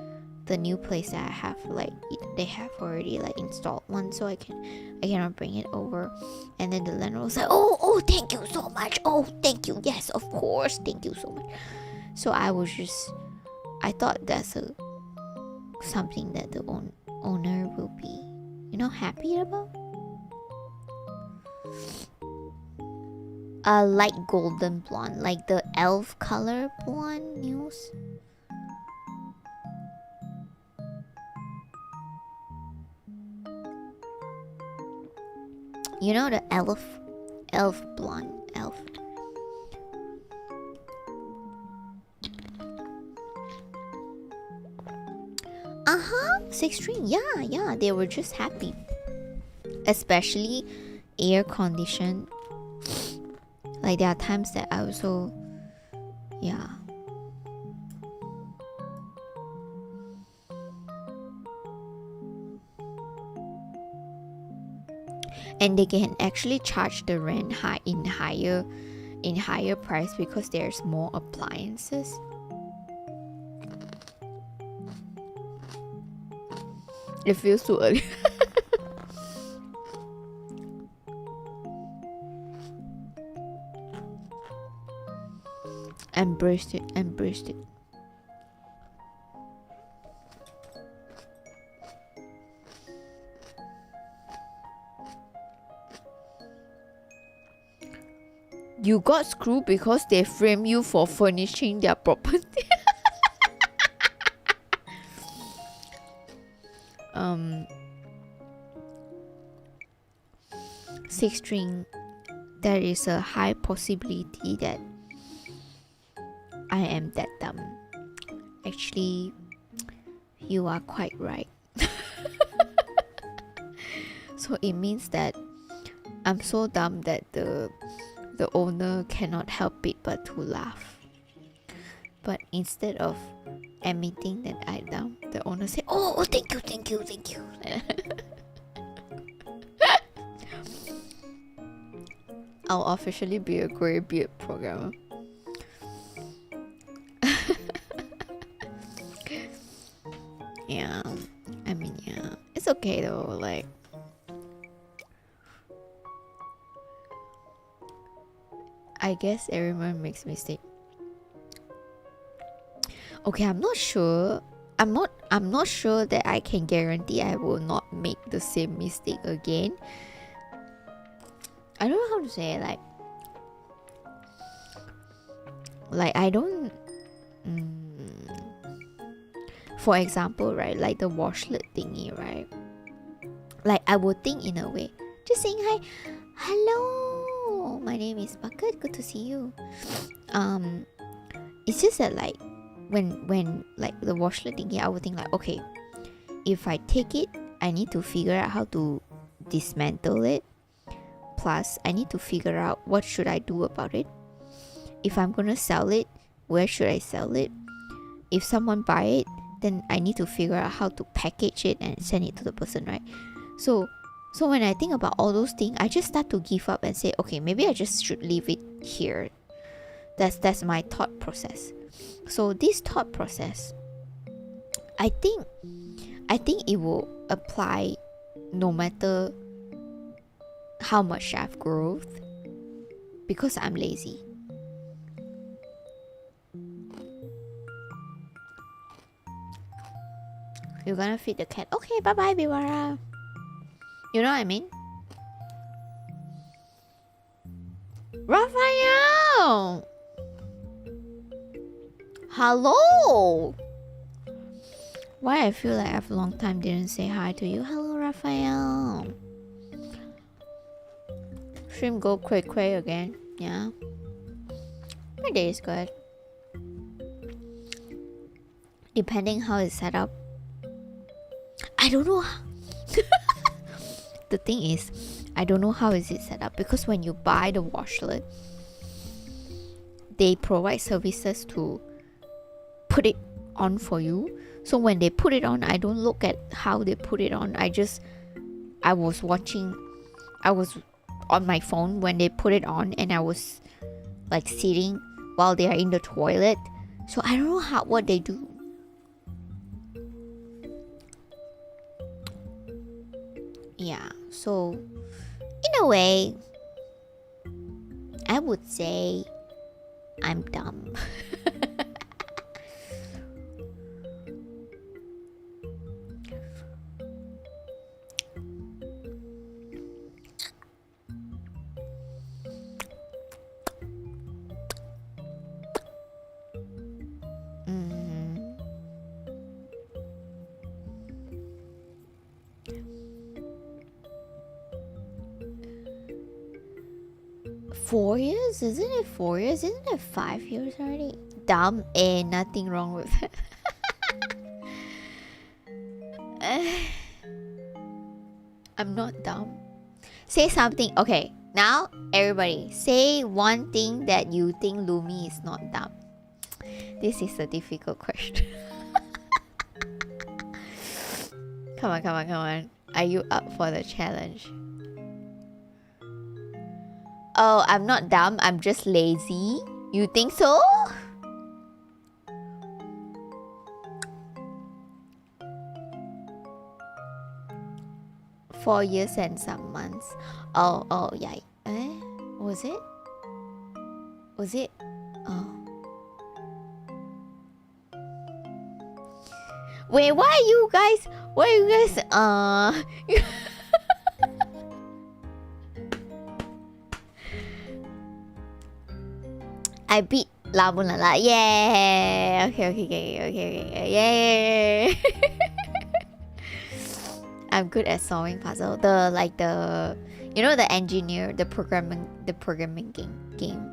the new place that I have, like, they have already like installed one, so I cannot bring it over. And then the landlord was like, oh, thank you so much. Oh, thank you. Yes, of course. Thank you so much. So I thought that's something that the owner will be, you know, happy about. A light golden blonde, like the elf color blonde news. You know, the elf blonde, elf. Six string, yeah, they were just happy. Especially air conditioned. Like, there are times that I also, yeah. And they can actually charge the rent in higher price because there's more appliances. It feels too early. Embraced it. Embraced it. You got screwed because they frame you for furnishing their property. Six string, there is a high possibility that I am that dumb. Actually, you are quite right. So it means that I'm so dumb that the owner cannot help it but to laugh. But instead of admitting that I'm dumb, the owner said, oh, thank you, thank you, thank you. I'll officially be a grey beard programmer. Yeah, I mean, yeah, it's okay though, like, I guess everyone makes mistake. Okay, I'm not sure that I can guarantee I will not make the same mistake again. I don't know how to say it, like I don't for example, right, like the washlet thingy, right? Like I would think in a way, just saying hi, hello, my name is Bucket, good to see you. It's just that like when like the washlet thingy, I would think like, okay, if I take it, I need to figure out how to dismantle it. Plus, I need to figure out what should I do about it. If I'm gonna sell it, where should I sell it? If someone buy it, then I need to figure out how to package it and send it to the person, right? So when I think about all those things, I just start to give up and say, okay, maybe I just should leave it here. That's my thought process. So this thought process, I think it will apply no matter how much I've grown, because I'm lazy. You're gonna feed the cat. Okay, bye bye, Biwara. You know what I mean? Raphael! Hello! Why I feel like I've a long time didn't say hi to you. Hello, Raphael. Stream go cray again. Yeah. My day is good. Depending how it's set up. I don't know. The thing is, I don't know how is it set up, because when you buy the washlet, they provide services to put it on for you. So when they put it on, I don't look at how they put it on. I was on my phone when they put it on, and I was like sitting while they are in the toilet. So I don't know what they do. Yeah, so in a way, I would say I'm dumb. 4 years? Isn't it 4 years? Isn't it 5 years already? Dumb and nothing wrong with it. I'm not dumb. Say something. Okay, now everybody say one thing that you think Lumi is not dumb. This is a difficult question. Come on. Are you up for the challenge? Oh, I'm not dumb. I'm just lazy. You think so? Four years and some months. Oh, yeah. Was it? Oh. Wait, why are you guys? Why are you guys? I beat Labunala. Yeah. Okay. Yeah. I'm good at solving puzzle. You know, the engineer, the programming game.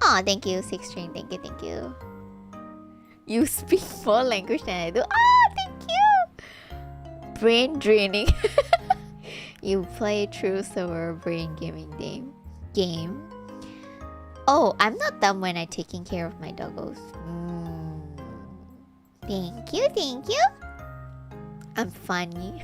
Oh, thank you, Six String. Thank you. You speak more language than I do. Oh, thank you. Brain draining. You play true server brain gaming game. Oh, I'm not dumb when I'm taking care of my doggos. Thank you. I'm funny.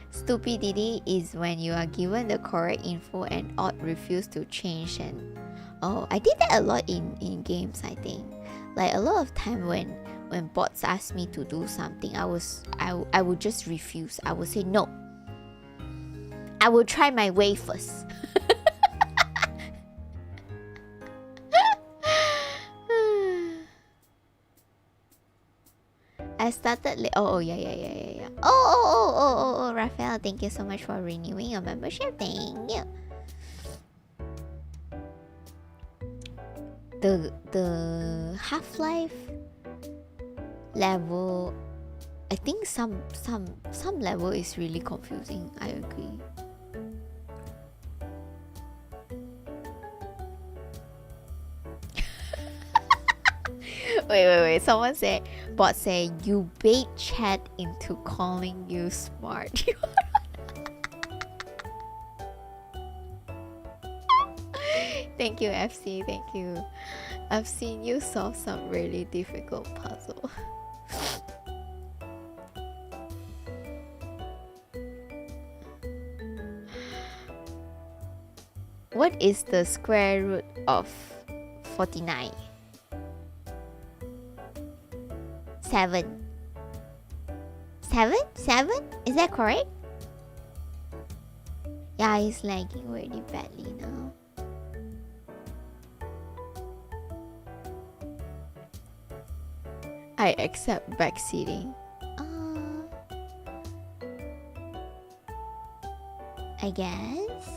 Stupidity is when you are given the correct info and refuse to change. And I did that a lot in games, I think. Like a lot of time when bots ask me to do something, I would just refuse. I would say no. I will try my way first. I started late. Yeah. Oh, Raphael, thank you so much for renewing your membership. Thank you. The Half-Life level, I think some level is really confusing. I agree. Wait. Bot say you bait chat into calling you smart. Thank you, FC. Thank you. I've seen you solve some really difficult puzzle. What is the square root of 49? 7. 7? Is that correct? Yeah, it's lagging really badly now. I accept backseating. I guess.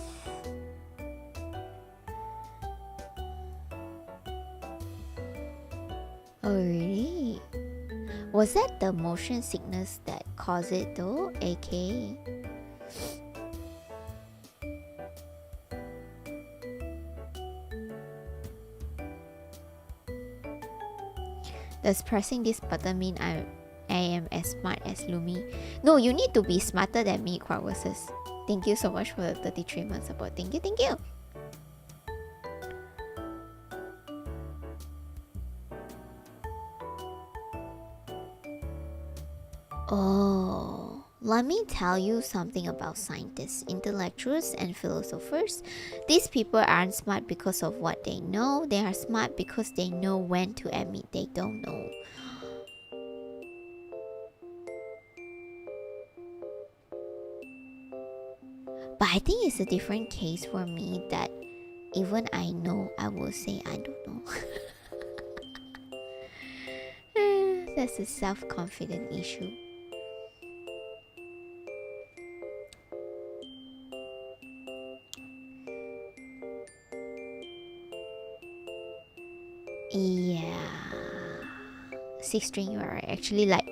Oh really? Was that the motion sickness that caused it though? AK. Does pressing this button mean I am as smart as Lumi? No, you need to be smarter than me, Quirks. Thank you so much for the 33 month support. Thank you. Oh, let me tell you something about scientists, intellectuals, and philosophers. These people aren't smart because of what they know. They are smart because they know when to admit they don't know. But I think it's a different case for me that even I know, I will say I don't know. That's a self-confident issue. Yeah. Six string, you are right. Actually, like,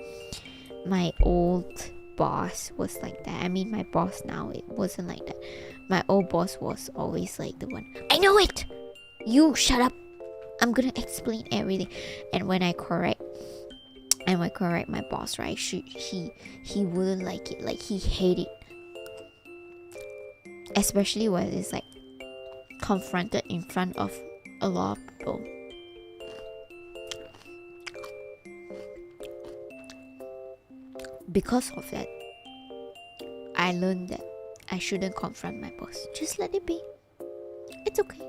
my old boss was like that. I mean, my boss now, it wasn't like that. My old boss was always like the one, I know it! You shut up! I'm gonna explain everything. And when I correct my boss, right, he wouldn't like it. Like, he hated it. Especially when it's like confronted in front of a lot of people. Because of that, I learned that I shouldn't confront my boss. Just let it be. It's okay.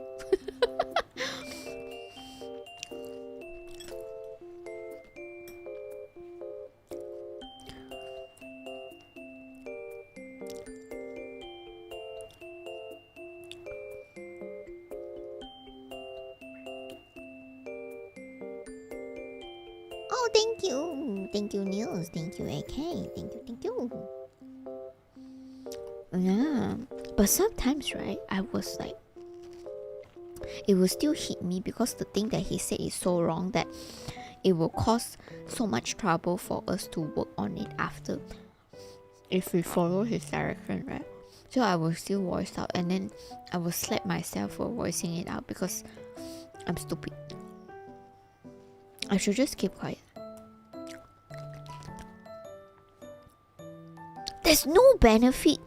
thank you. Thank you, Niels. Thank you, AK. Thank you. Yeah. But sometimes, right, I was like, it will still hit me because the thing that he said is so wrong that it will cause so much trouble for us to work on it after if we follow his direction, right? So I will still voice out and then I will slap myself for voicing it out because I'm stupid. I should just keep quiet. There's no benefit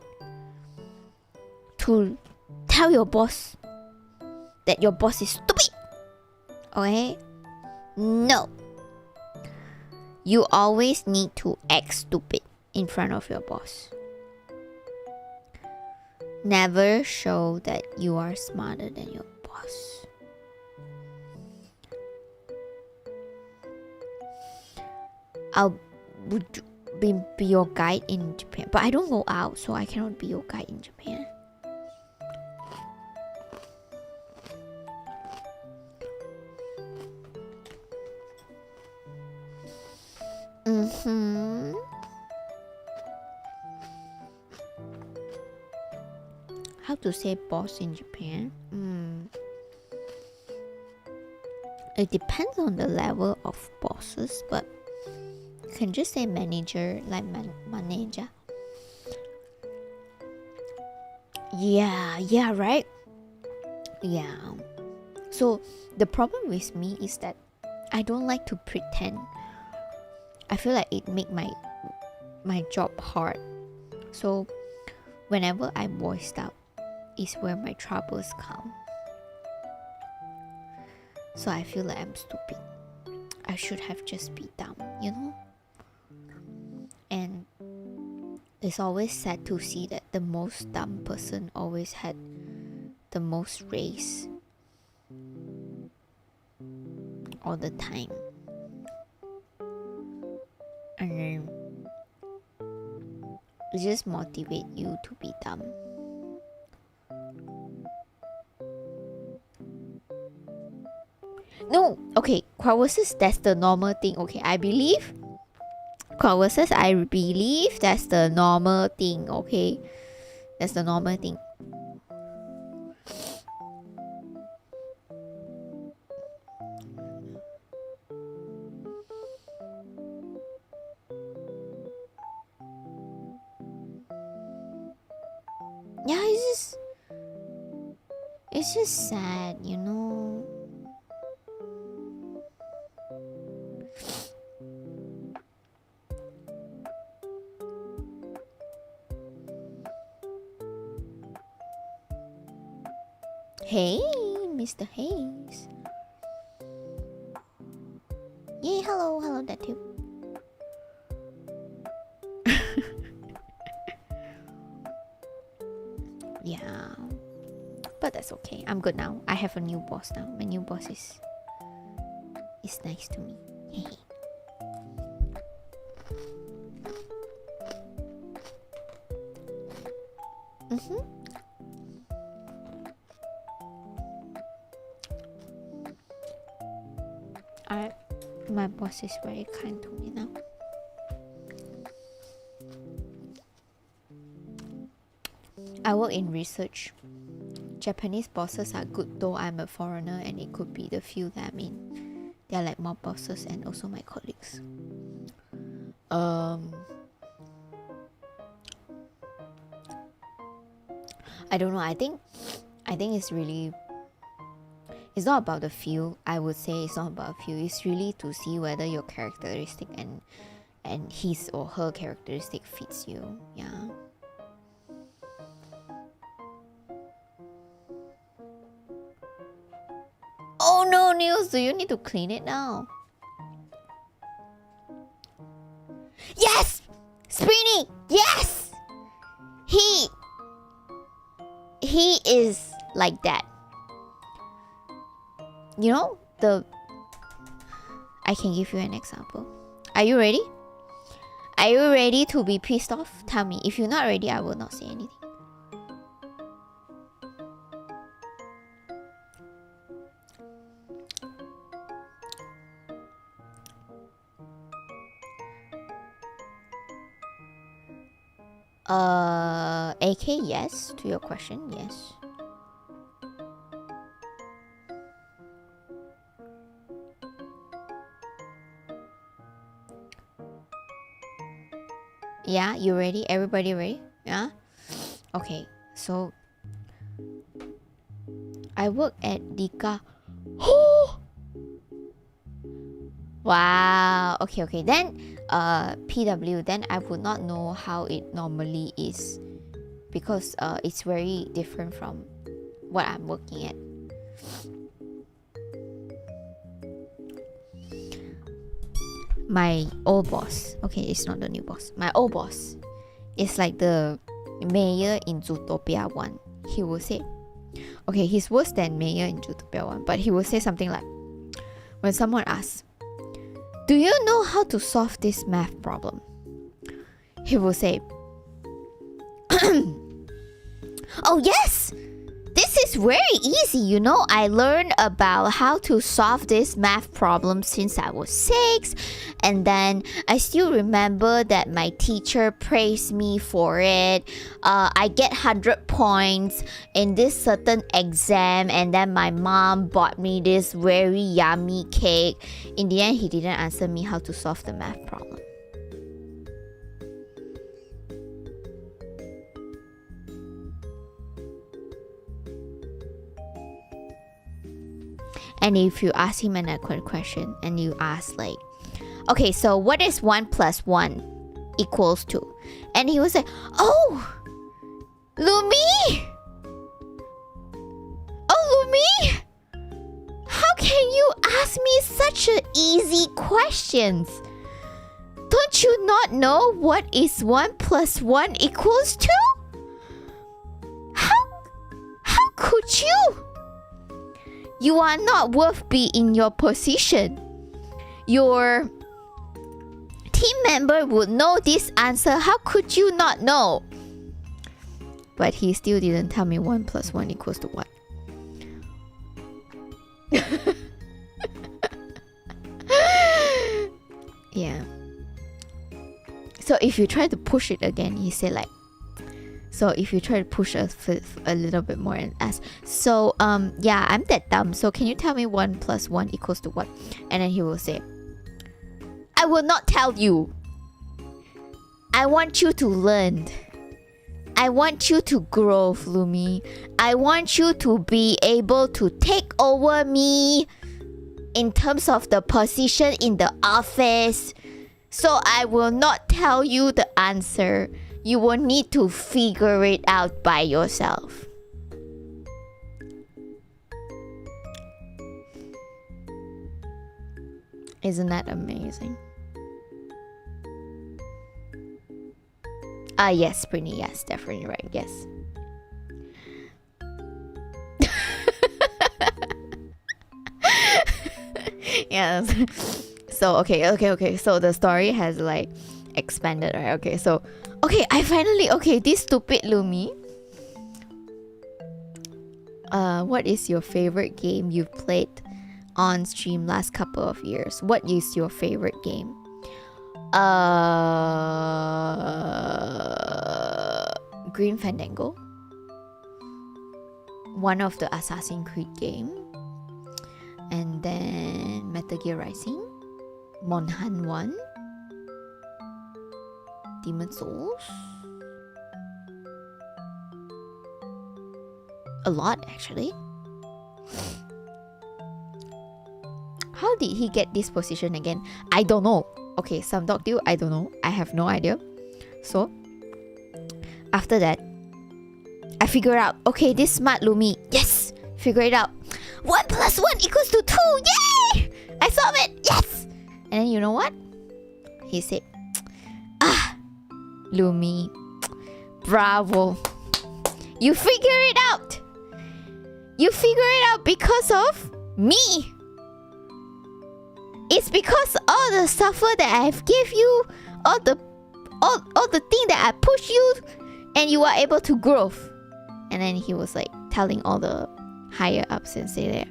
to tell your boss that your boss is stupid. Okay? No. You always need to act stupid in front of your boss. Never show that you are smarter than your boss. I'll be your guide in Japan, but I don't go out, so I cannot be your guide in Japan. How to say boss in Japan? It depends on the level of bosses, but you can just say manager, like manager. Yeah, right? Yeah. So the problem with me is that I don't like to pretend. I feel like it make my job hard. So whenever I voiced out is where my troubles come. So I feel like I'm stupid. I should have just been dumb, you know? And it's always sad to see that the most dumb person always had the most race all the time. And then it just motivate you to be dumb. No, okay, crowd that's the normal thing. Okay, I believe crowd I believe that's the normal thing. Okay, that's the normal thing. Yeah, it's just sad, you know. Hey, Mr. Hayes. Yay, hello, that too. Yeah, but that's okay. I'm good now. I have a new boss now. My new boss is nice to me. My boss is very kind to me now. I work in research. Japanese bosses are good, though I'm a foreigner and it could be the field that I'm in. They're like more bosses and also my colleagues. I don't know. I think it's really. It's not about the field. I would say it's not about a field. It's really to see whether your characteristic and his or her characteristic fits you. Yeah. Oh no, Niels, do you need to clean it now? Yes! Springy! Yes! He is like that. You know, I can give you an example. Are you ready? Are you ready to be pissed off? Tell me. If you're not ready, I will not say anything. AK, yes. To your question, yes. Yeah, you ready? Everybody ready? Yeah? Okay, so I work at Dika. Wow. Okay. Then PW, then I would not know how it normally is, because it's very different from what I'm working at. My old boss, okay, it's not the new boss. My old boss is like the mayor in Zootopia 1. He will say, okay, he's worse than mayor in Zootopia 1, but he will say something like, when someone asks, do you know how to solve this math problem? He will say, oh yes! This is very easy, you know. I learned about how to solve this math problem since I was 6. And then I still remember that my teacher praised me for it. I get 100 points in this certain exam. And then my mom bought me this very yummy cake. In the end, he didn't answer me how to solve the math problem. And if you ask him another question and you ask like, okay, so what is 1 plus 1 equals to? And he was like, oh, Lumi! Oh, Lumi! How can you ask me such an easy questions? Don't you not know what is 1 plus 1 equals to? How could you? You are not worth being in your position. Your team member would know this answer. How could you not know? But he still didn't tell me 1 plus 1 equals to what. Yeah. So if you try to push it again, he said like, so if you try to push a little bit more and ask, so yeah, I'm that dumb, so can you tell me 1 plus 1 equals to what? And then he will say, I will not tell you. I want you to learn. I want you to grow, Lumi. I want you to be able to take over me in terms of the position in the office. So I will not tell you the answer. You will need to figure it out by yourself. Isn't that amazing? Yes, Britney, yes, definitely right, yes. Yes. So, okay. So the story has like expanded, right? Okay, so I finally, this stupid Lumi. What is your favorite game you've played on stream last couple of years? What is your favorite game? Green Fandango. One of the Assassin's Creed game. And then Metal Gear Rising. Monhan 1. Demon Souls. A lot, actually. How did he get this position again? I don't know. Okay, some dog deal, I don't know. I have no idea. So, after that, I figured out, okay, this smart Lumi, yes! Figure it out. 1 plus 1 equals to 2, yay! I solved it, yes! And then you know what? He said, Lumi, bravo. You figure it out. You figure it out because of me. It's because all the suffer that I've give you, all the thing that I push you, and you are able to grow. And then he was like telling all the higher ups and say there,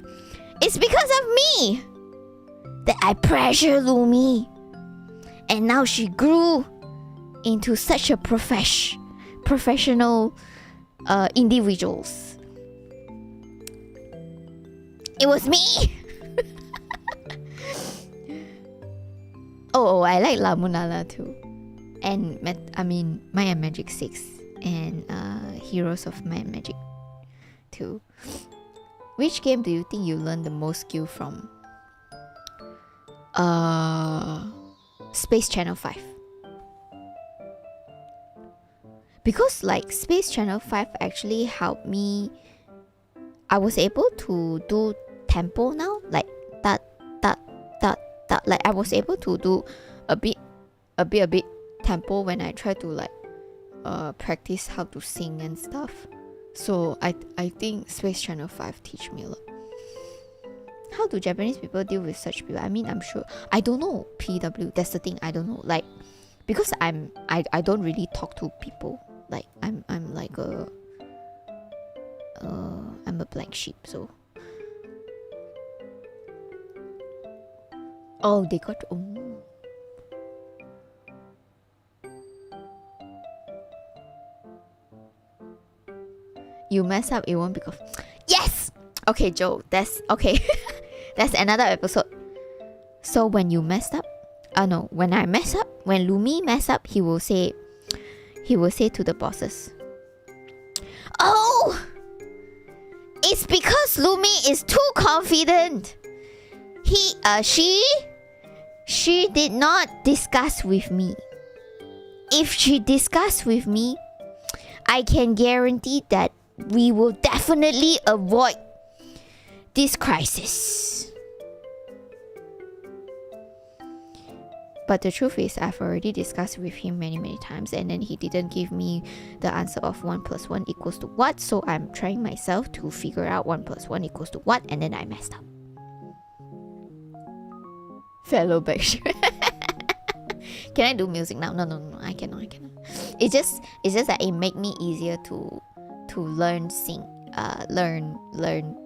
it's because of me that I pressure Lumi, and now she grew into such a professional individuals. It was me. Oh, I like La Munala too, and Might and Magic 6 and Heroes of Might and Magic 2. Which game do you think you learned the most skill from? Space Channel 5. Because like Space Channel 5 actually helped me. I was able to do tempo now, like that. Like I was able to do a bit tempo when I try to like practice how to sing and stuff. So I think Space Channel 5 teach me a lot. How do Japanese people deal with such people? I mean, I'm sure. I don't know PW. That's the thing. I don't know. Like, because I don't really talk to people. Like I'm like I'm a black sheep. So. Oh, they got. Oh. You mess up, it won't be. Yes. Okay, Joe. That's okay. That's another episode. So when you messed up, no, when I mess up, when Lumi mess up, he will say to the bosses, "Oh, it's because Lumi is too confident. She did not discuss with me. If she discussed with me, I can guarantee that we will definitely avoid this crisis." But the truth is, I've already discussed with him many times, and then he didn't give me the answer of 1 + 1 = what. So I'm trying myself to figure out 1 + 1 = what, and then I messed up. Fellow Backstreet. Can I do music now? No, I cannot. It's just that it make me easier to learn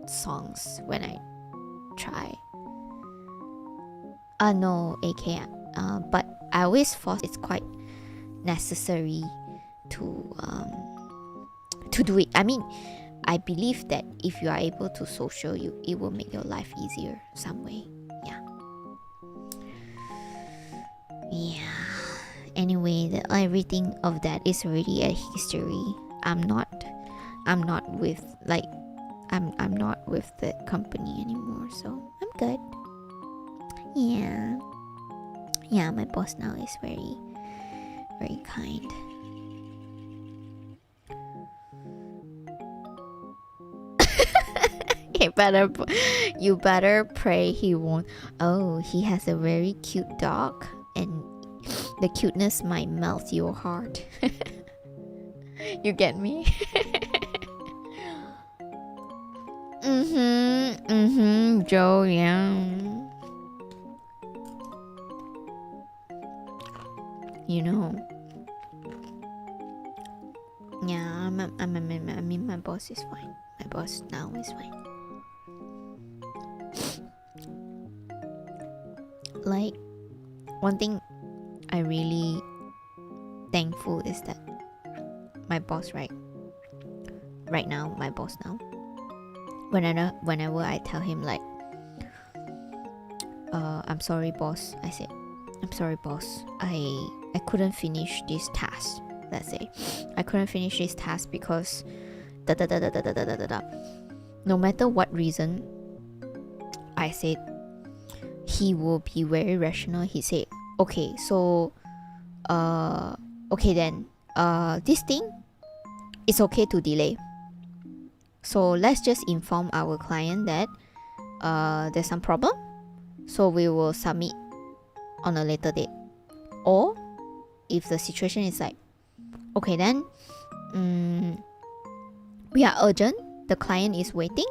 songs when I try. No, AK. But I always thought it's quite necessary to do it. I mean, I believe that if you are able to social, it will make your life easier some way. Yeah. Anyway, everything of that is already a history. I'm not with I'm not with the company anymore, so I'm good. Yeah, my boss now is very, very kind. You better pray he won't. Oh, he has a very cute dog, and the cuteness might melt your heart. You get me? Joe, yeah. You know. Yeah, I mean, my boss is fine. My boss now is fine. Like, one thing I really thankful is that my boss right now, whenever I tell him like, I'm sorry boss, I said, I'm sorry boss, I couldn't finish this task. Let's say I couldn't finish this task because no matter what reason, I said, he will be very rational. He said, okay, so okay then, this thing is okay to delay, so let's just inform our client that there's some problem, so we will submit on a later date. Or if the situation is like, okay then, we are urgent, the client is waiting,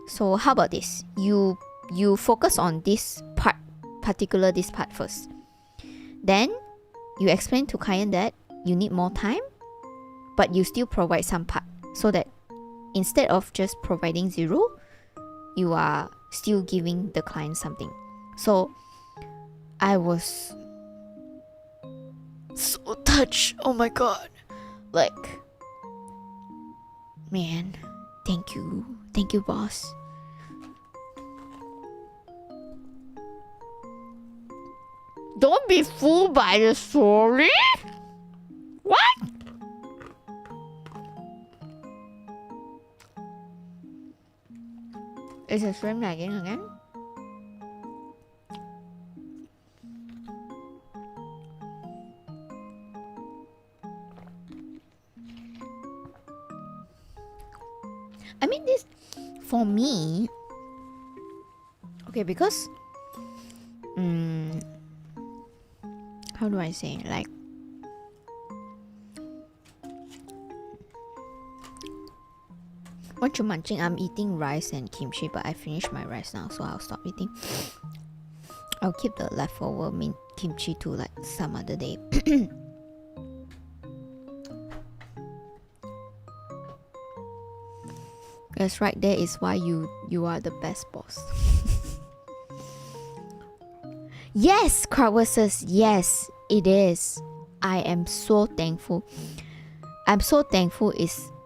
so how about this, you focus on this part first, then you explain to client that you need more time, but you still provide some part, so that instead of just providing 0, you are still giving the client something. So I was so touched. Oh my god. Like, man, thank you, boss. Don't be fooled by the story. What? Is the stream lagging again? I mean, this, for me, okay, because how do I say, like, what you munching? I'm eating rice and kimchi, but I finished my rice now, so I'll stop eating. I'll keep the leftover kimchi to like some other day. That's right, there is why you are the best boss. Yes, Crowdversus, yes, it is. I am so thankful. I'm so thankful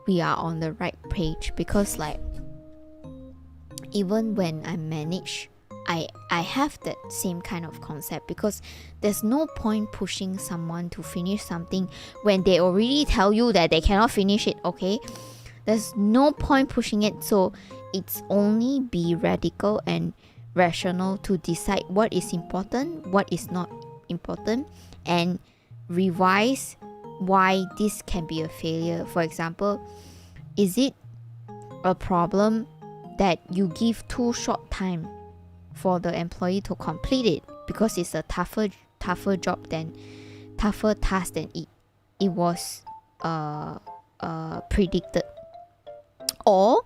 we are on the right page, because like, even when I manage, I have that same kind of concept, because there's no point pushing someone to finish something when they already tell you that they cannot finish it, okay? There's no point pushing it, so it's only be radical and rational to decide what is important, what is not important, and revise why this can be a failure. For example, is it a problem that you give too short time for the employee to complete it because it's a tougher job than tougher task than it was predicted, or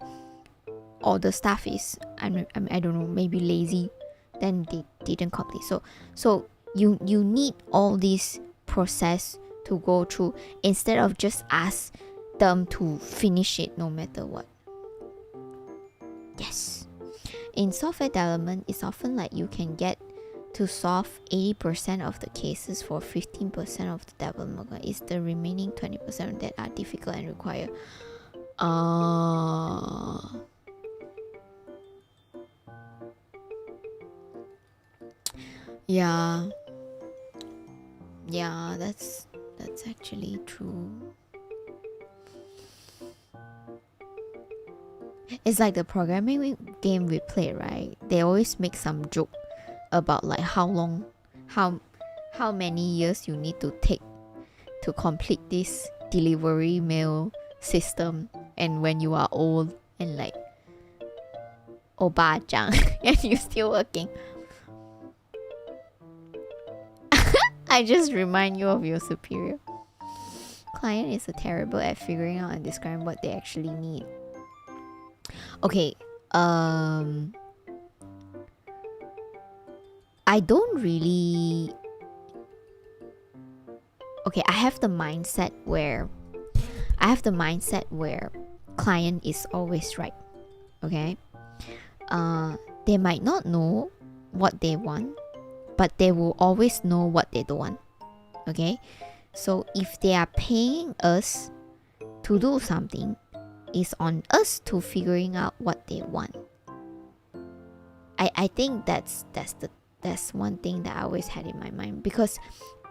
the staff is I don't know, maybe lazy, then they didn't complete. So you need all this process to go through, instead of just ask them to finish it no matter what. Yes, in software development, it's often like you can get to solve 80% of the cases for 15% of the development. It's the remaining 20% that are difficult and require yeah, that's actually true. It's like the programming game we play, right? They always make some joke about like how many years you need to take to complete this delivery mail system, and when you are old and like oba-chan and you're still working. I just remind you of your superior. Client is terrible at figuring out and describing what they actually need. Okay, I don't really... Okay, I have the mindset where client is always right. Okay? They might not know what they want, but they will always know what they don't want. Okay? So if they are paying us to do something, it's on us to figuring out what they want. I think that's one thing that I always had in my mind, because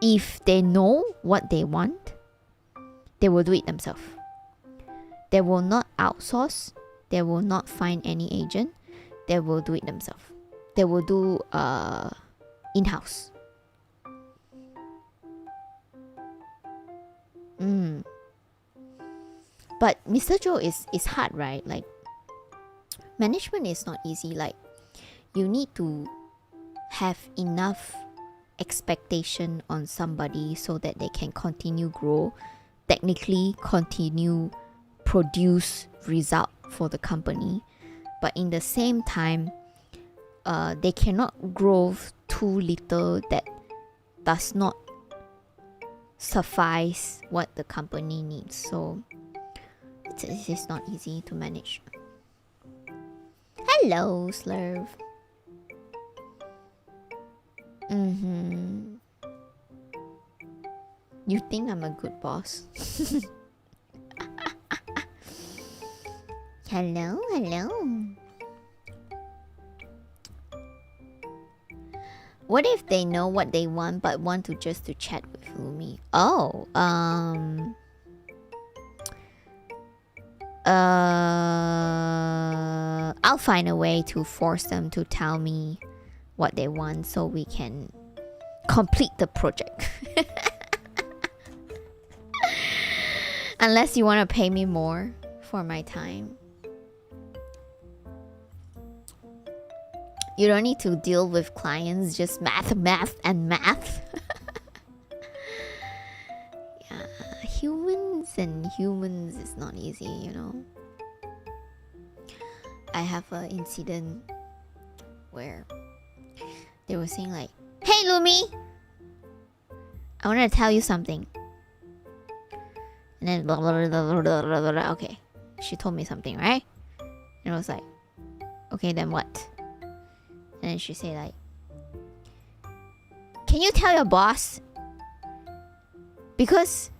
if they know what they want, they will do it themselves. They will not outsource. They will not find any agent. They will do it themselves. They will do in-house. But Mr. Joe is hard, right? Like, management is not easy. Like, you need to have enough expectation on somebody so that they can continue grow, technically continue produce result for the company. But in the same time, they cannot grow too little that does not suffice what the company needs. So it is not easy to manage. Hello, Slurv. You think I'm a good boss? Hello, hello. What if they know what they want but want to just to chat with Lumi? Oh, I'll find a way to force them to tell me what they want so we can complete the project. Unless you want to pay me more for my time. You don't need to deal with clients, just math, math, and math. Yeah, humans and humans is not easy, you know. I have an incident where they were saying like, "Hey Lumi, I want to tell you something." And then blah, blah, blah, blah, blah, blah, blah. Okay, she told me something, right? And I was like, okay, then what? And then she said like, "Can you tell your boss? Because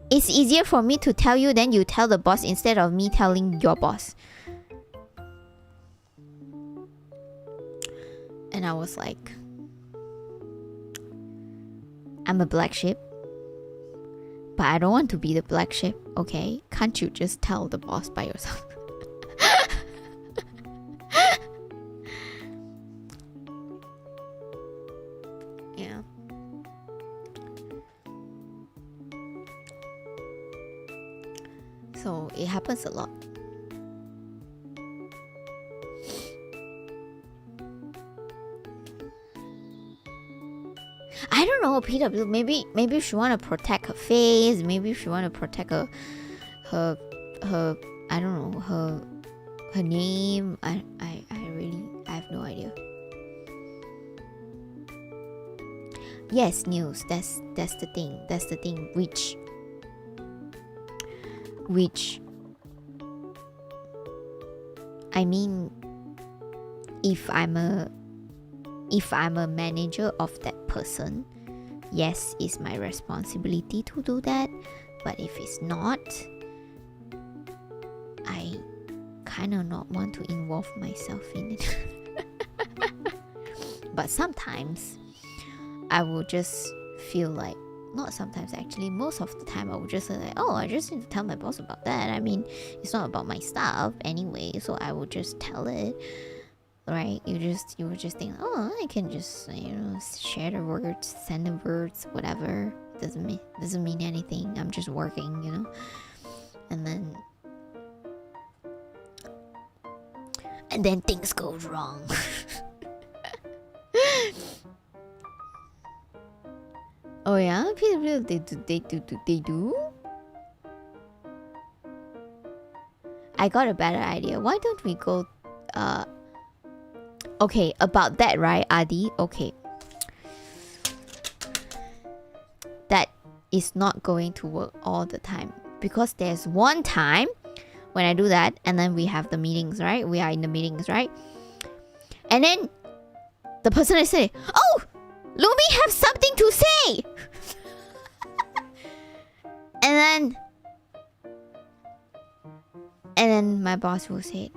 it's easier for me to tell you than you tell the boss instead of me telling your boss." And I was like, I'm a black sheep, but I don't want to be the black sheep, okay? Can't you just tell the boss by yourself? Yeah. So it happens a lot. I don't know, PW. Maybe she want to protect her face. Maybe she want to protect her I don't know, her name. I have no idea. Yes, news. That's the thing. That's the thing. Which I mean, if I'm a manager of that person, yes, it's my responsibility to do that. But if it's not, I kind of not want to involve myself in it. But sometimes I will just feel like, not sometimes actually, most of the time I will just say like, oh, I just need to tell my boss about that. I mean, it's not about my stuff anyway, so I will just tell it. Right? You would just think, oh, I can just, you know, share the words, send the words, whatever. Doesn't mean anything. I'm just working, you know. And then things go wrong. Oh yeah, they do. I got a better idea. Why don't we go? Okay, about that, right, Adi? Okay. That is not going to work all the time. Because there's one time when I do that, and then we have the meetings, right? We are in the meetings, right? And then the person is saying, oh, Lumi have something to say! And then my boss will say,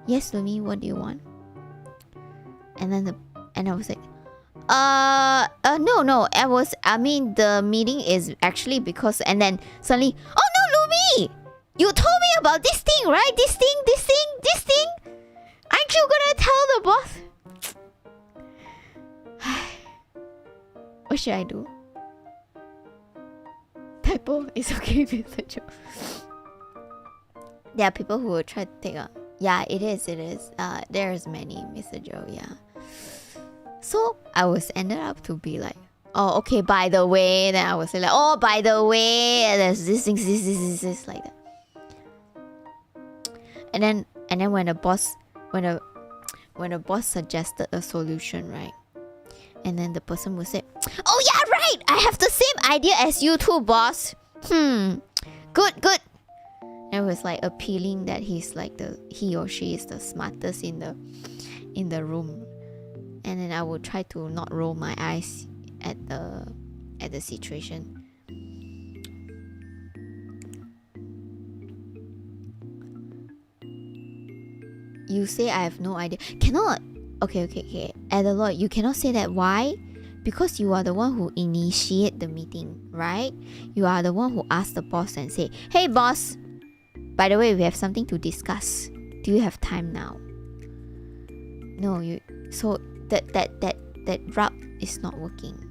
yes, Lumi, what do you want? And I was like, no, the meeting is actually because, and then suddenly, oh no, Lumi, you told me about this thing, right? This thing. Aren't you gonna tell the boss? What should I do? Typo is okay, Mr. Joe. There are people who will try to take a... Yeah, it is. There's many, Mr. Joe, yeah. So, I was ended up to be like, oh, okay, by the way. Then I was like, oh, by the way, there's this, like that. And then when a boss suggested a solution, right? And then the person would say, oh yeah, right! I have the same idea as you too, boss. Good. And it was like appealing that he or she is the smartest in the room. And then I would try to not roll my eyes at the situation. You say I have no idea. Cannot. Okay. Adeloy, you cannot say that. Why? Because you are the one who initiate the meeting, right? You are the one who asked the boss and say, hey boss, by the way, we have something to discuss. Do you have time now? No, you. So that route is not working.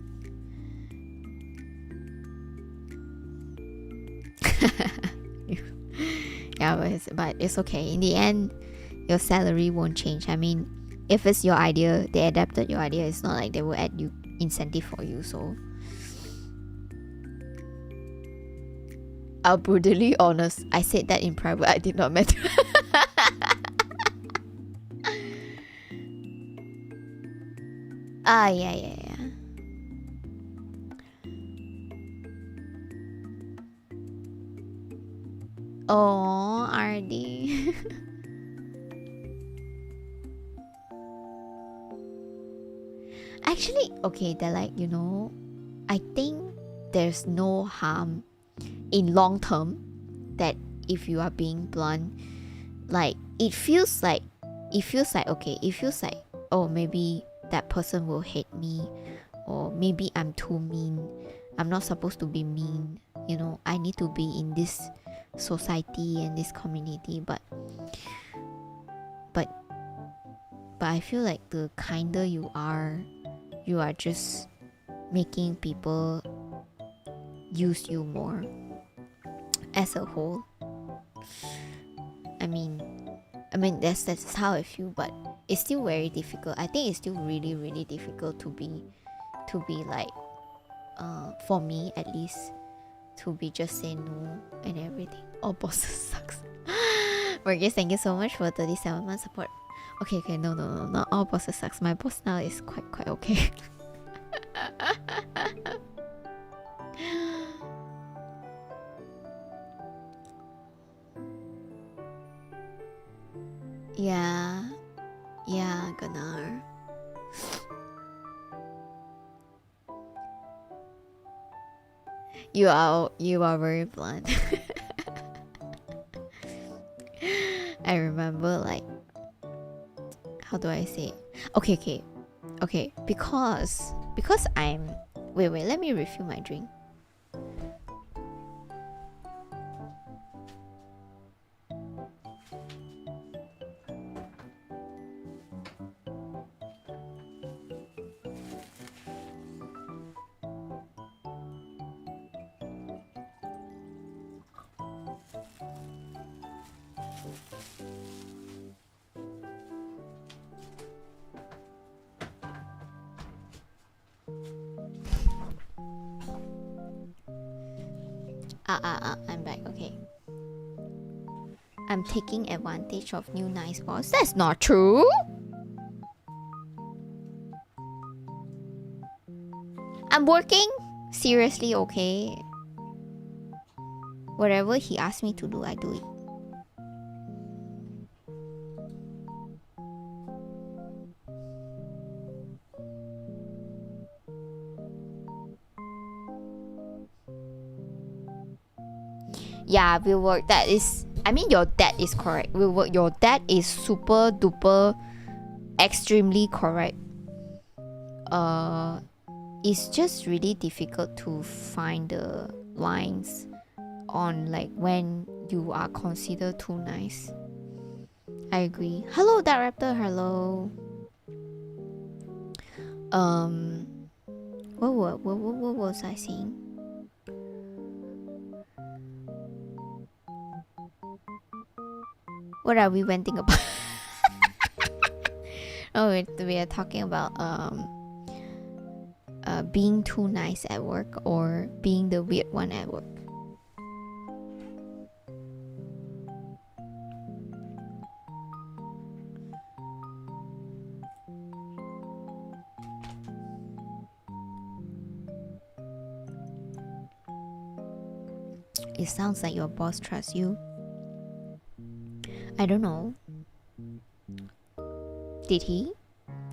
Yeah, but it's okay. In the end, your salary won't change. I mean, if it's your idea, they adapted your idea. It's not like they will add you incentive for you. So I'll brutally honest. I said that in private. I did not mean. Yeah. Oh, RD. Actually, okay, they're like, I think there's no harm in long term that if you are being blunt, like it feels like oh, maybe that person will hate me, or maybe I'm too mean. I'm not supposed to be mean. I need to be in this society and this community, but I feel like the kinder you are just making people use you more as a whole. I mean that's how I feel, but it's still very difficult. I think it's still really, really difficult to be like, for me at least, to be just say no and everything. All bosses sucks. Marcus, thank you so much for 37 months support. Okay, no, not all bosses sucks. My boss now is quite okay. Yeah, Gunnar. You are very blunt. I remember, like, how do I say it? Okay, because I'm wait, let me refill my drink. I'm back. Okay. I'm taking advantage of new nice boss. That's not true. I'm working. Seriously, okay. Whatever he asks me to do, I do it. Yeah, will work. That is, I mean, your dad is correct. Will work. Your dad is super duper extremely correct. It's just really difficult to find the lines on, like, when you are considered too nice. I agree. Hello, Director. Hello. What was I saying? What are we venting about? Oh, we are talking about being too nice at work, or being the weird one at work. It sounds like your boss trusts you. I don't know. Did he?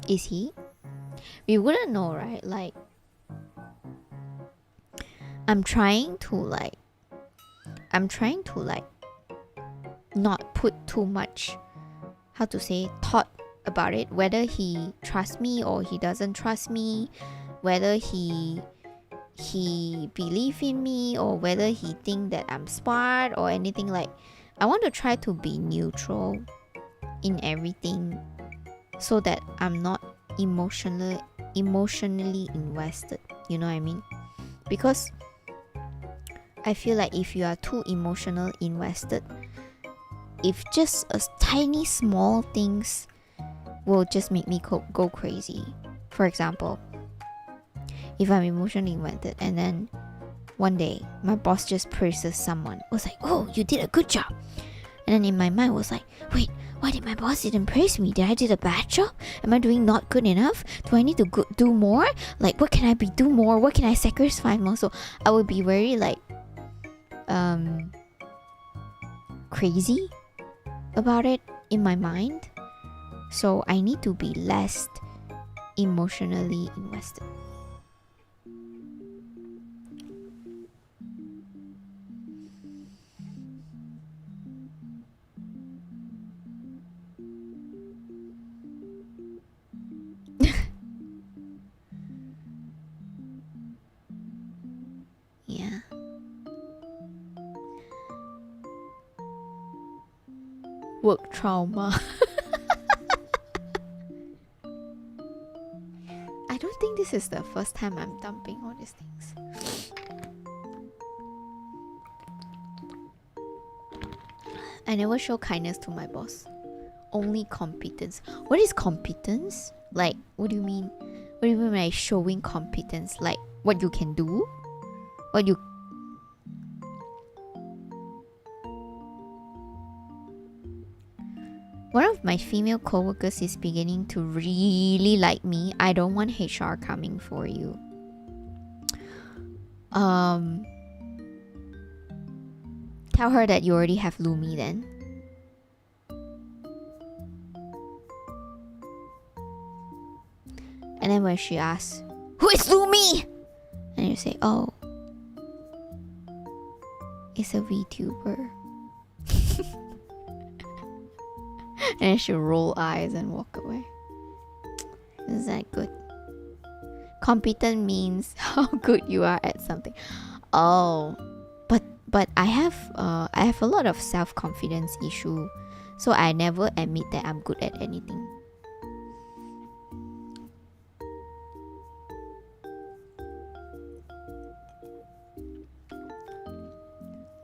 Is he? We wouldn't know, right? Like, I'm trying to like not put too much how to say, thought about it, whether he trusts me or he doesn't trust me, whether he believe in me or whether he think that I'm smart or anything. Like, I want to try to be neutral in everything so that I'm not emotionally invested, you know what I mean? Because I feel like if you are too emotional invested, if just a tiny small things will just make me go crazy. For example, if I'm emotionally invested and then one day my boss just praises someone, was like, oh, you did a good job, and then in my mind was like, wait, why did my boss didn't praise me? Did I did a bad job? Am I doing not good enough? Do I need to do more? Like, what can I do more? What can I sacrifice more? So I would be very like crazy about it in my mind. So I need to be less emotionally invested. Yeah. Work trauma. I don't think this is the first time I'm dumping all these things. I never show kindness to my boss. Only competence. What is competence? Like, what do you mean? What do you mean by showing competence? Like, what you can do? What you... One of my female co-workers is beginning to really like me. I don't want HR coming for you. Tell her that you already have Lumi then. And then when she asks, who is Lumi? And you say, oh, it's a VTuber. And she'll roll eyes and walk away. Is that good? Competent means how good you are at something. Oh, but I have a lot of self-confidence issue, so I never admit that I'm good at anything.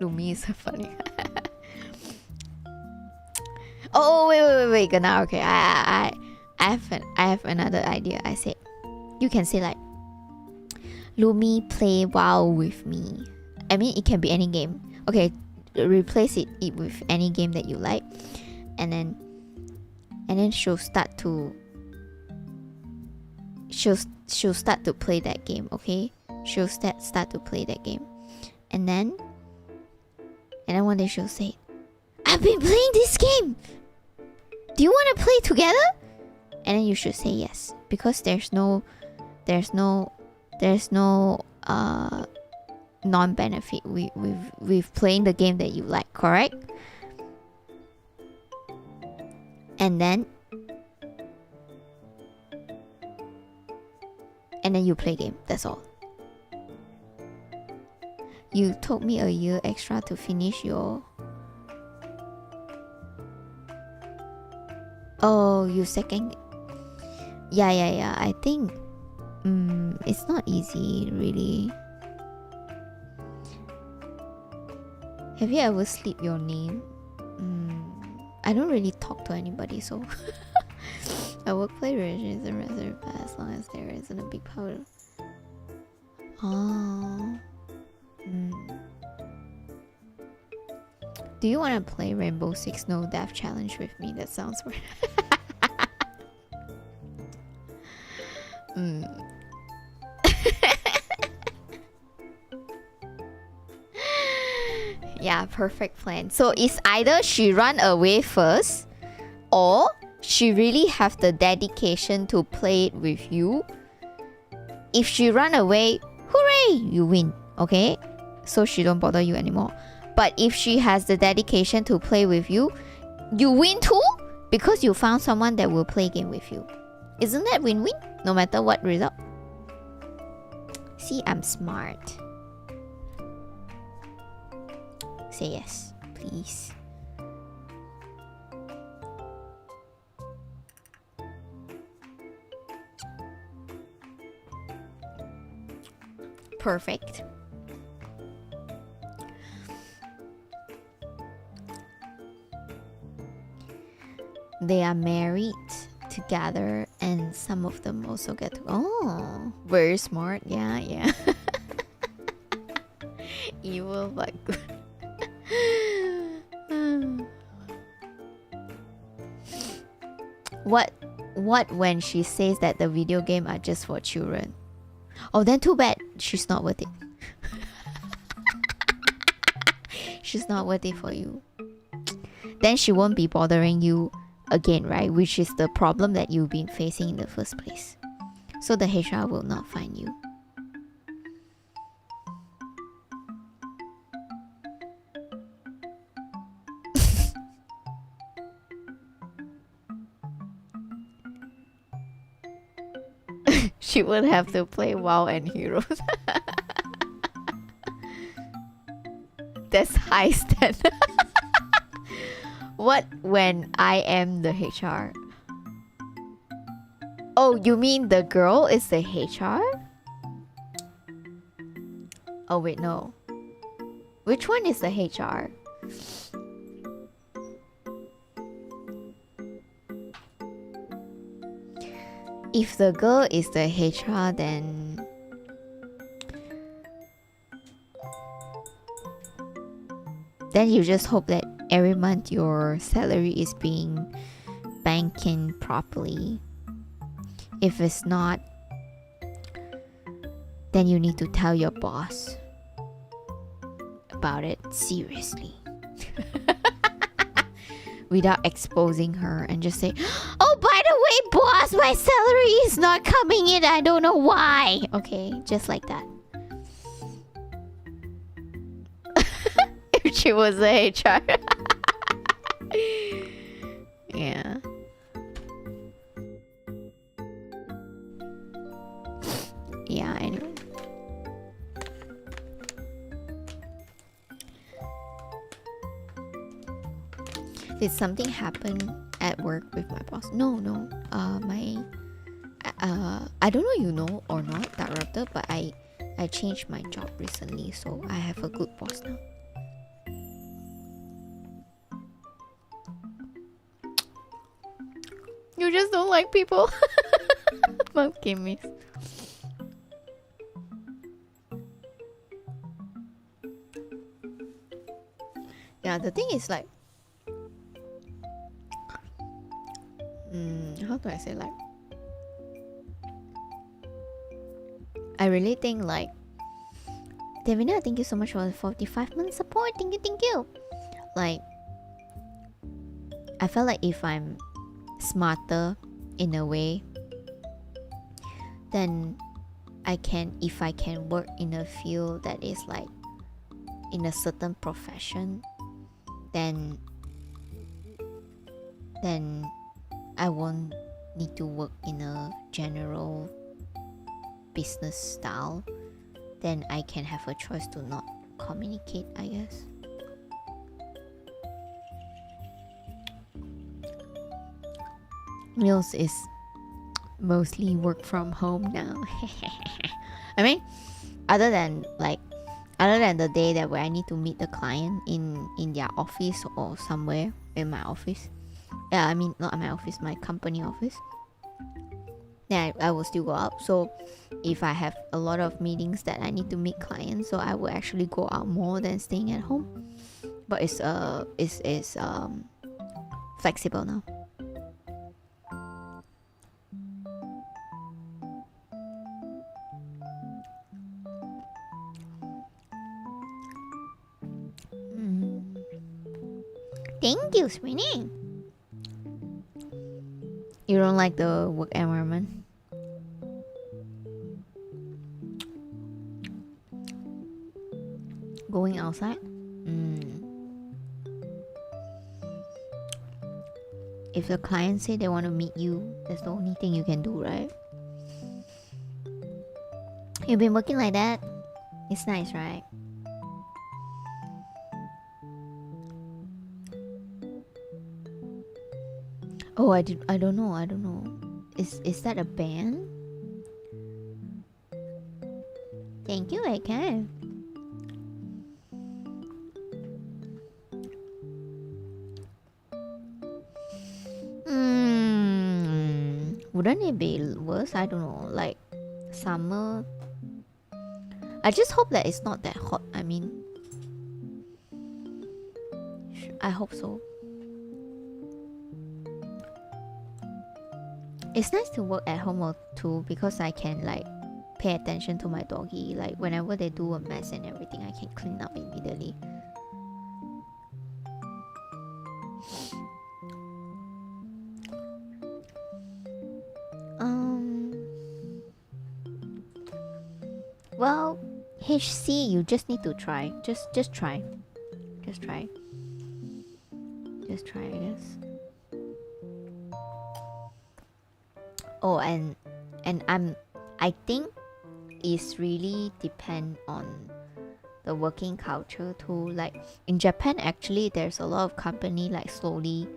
Lumi is so funny. Oh wait, Gana. Okay, I have another idea. I said, you can say like, Lumi play WoW with me. I mean, it can be any game. Okay, replace it with any game that you like, and then she'll start to play that game. Okay, she'll start to play that game, and then one day she'll say, I've been playing this game. Do you want to play together? And then you should say yes, because there's no non-benefit with playing the game that you like, correct? And then you play game. That's all. You took me a year extra to finish your... Oh, you second... Yeah. I think... it's not easy, really. Have you ever slipped your name? I don't really talk to anybody, so... A workplace relation is a reserve as long as there isn't a big powder. Oh... Do you want to play Rainbow Six No Death Challenge with me? That sounds weird. Yeah, perfect plan. So it's either she run away first, or she really have the dedication to play it with you. If she run away, hooray, you win. Okay, so she don't bother you anymore. But if she has the dedication to play with you, you win too, Because you found someone that will play game with you. Isn't that win-win? No matter what result. See, I'm smart. Say yes, please. Perfect. They are married together, and some of them also get to. Oh, very smart. Yeah, yeah. Evil but good. What when she says that the video game are just for children? Oh, then too bad. She's not worth it. She's not worth it for you. Then she won't be bothering you again, right? Which is the problem that you've been facing in the first place. So the HR will not find you. She would have to play WoW and Heroes. That's high standard. What when I am the HR? Oh, you mean the girl is the HR? Oh wait, no. Which one is the HR? If the girl is the HR, then you just hope that every month your salary is being banked in properly. If it's not, then you need to tell your boss about it seriously. Without exposing her, and just say, oh, by the way, boss, my salary is not coming in. I don't know why. Okay, just like that. If she was the HR. Yeah. Yeah, anyway. Did something happen at work with my boss? No. I don't know you know or not, director, but I changed my job recently, so I have a good boss now. You just don't like people. Pumpkin miss. Yeah, the thing is like, how do I say, like, I really think like, Davina, thank you so much for the 45-month support. Thank you. Like, I felt like if I'm smarter in a way, then if I can work in a field that is like in a certain profession, then I won't need to work in a general business style. Then I can have a choice to not communicate, I guess. Mills is mostly work from home now. I mean, other than the day that where I need to meet the client in their office or somewhere in my office. Yeah, I mean, not my office, my company office. Then I will still go out. So if I have a lot of meetings that I need to meet clients, so I will actually go out more than staying at home. But it's flexible now. Thank you, Sweeney. You don't like the work environment? Going if the client say they want to meet you, that's the only thing you can do, right? You've been working like that? It's nice, right? Oh, I don't know. Is that a band? Thank you, AK. Wouldn't it be worse? I don't know. Like summer. I just hope that it's not that hot. I mean, I hope so. It's nice to work at home too because I can like pay attention to my doggy. Like whenever they do a mess and everything, I can clean up immediately. Well, HC, you just need to try. Just try. Just try. Just try, I guess. Oh, and I think it's really depend on the working culture too. Like in Japan, actually, there's a lot of company like slowly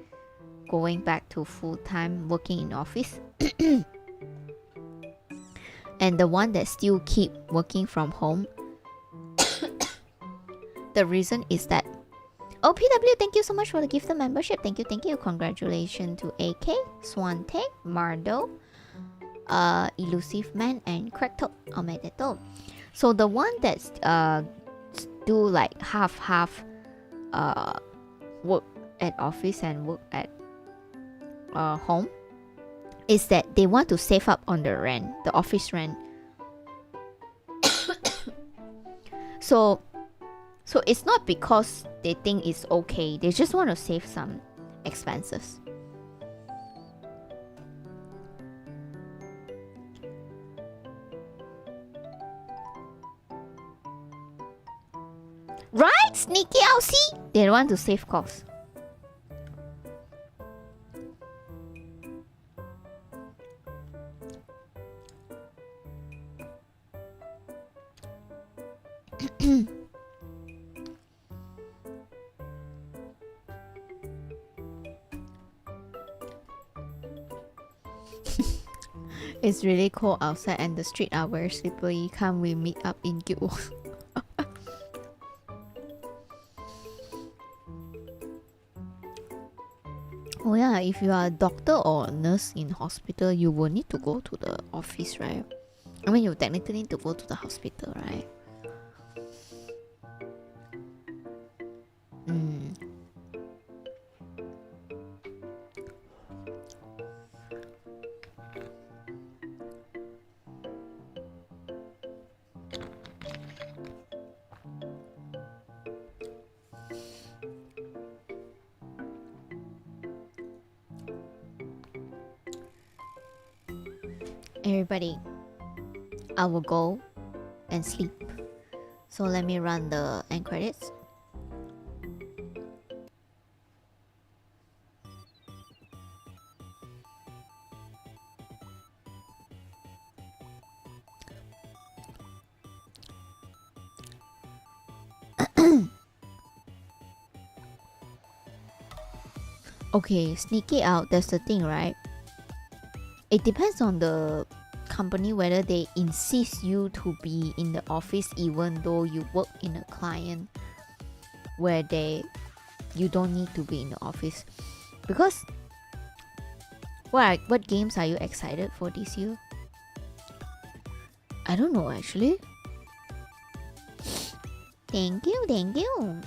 going back to full-time working in office. And the one that still keep working from home, the reason is that PW, thank you so much for the gift of membership. Thank you. Congratulations to AK, Swante, Mardo, Elusive Man, and Crackto Omedeto. So the one that's do like half work at office and work at home is that they want to save up on the rent, the office rent. So it's not because they think it's okay, they just want to save some expenses. Right? Sneaky LC? They want to save costs. It's really cold outside and the streets are very slippery. Can't we meet up in Guild? Oh yeah, if you are a doctor or a nurse in hospital, you will need to go to the office, right? I mean, you technically need to go to the hospital, right? Everybody, I will go and sleep. So let me run the end credits. Okay, sneak it out. That's the thing, right? It depends on the company whether they insist you to be in the office even though you work in a client where you don't need to be in the office. Because what games are you excited for this year? I don't know actually. Thank you.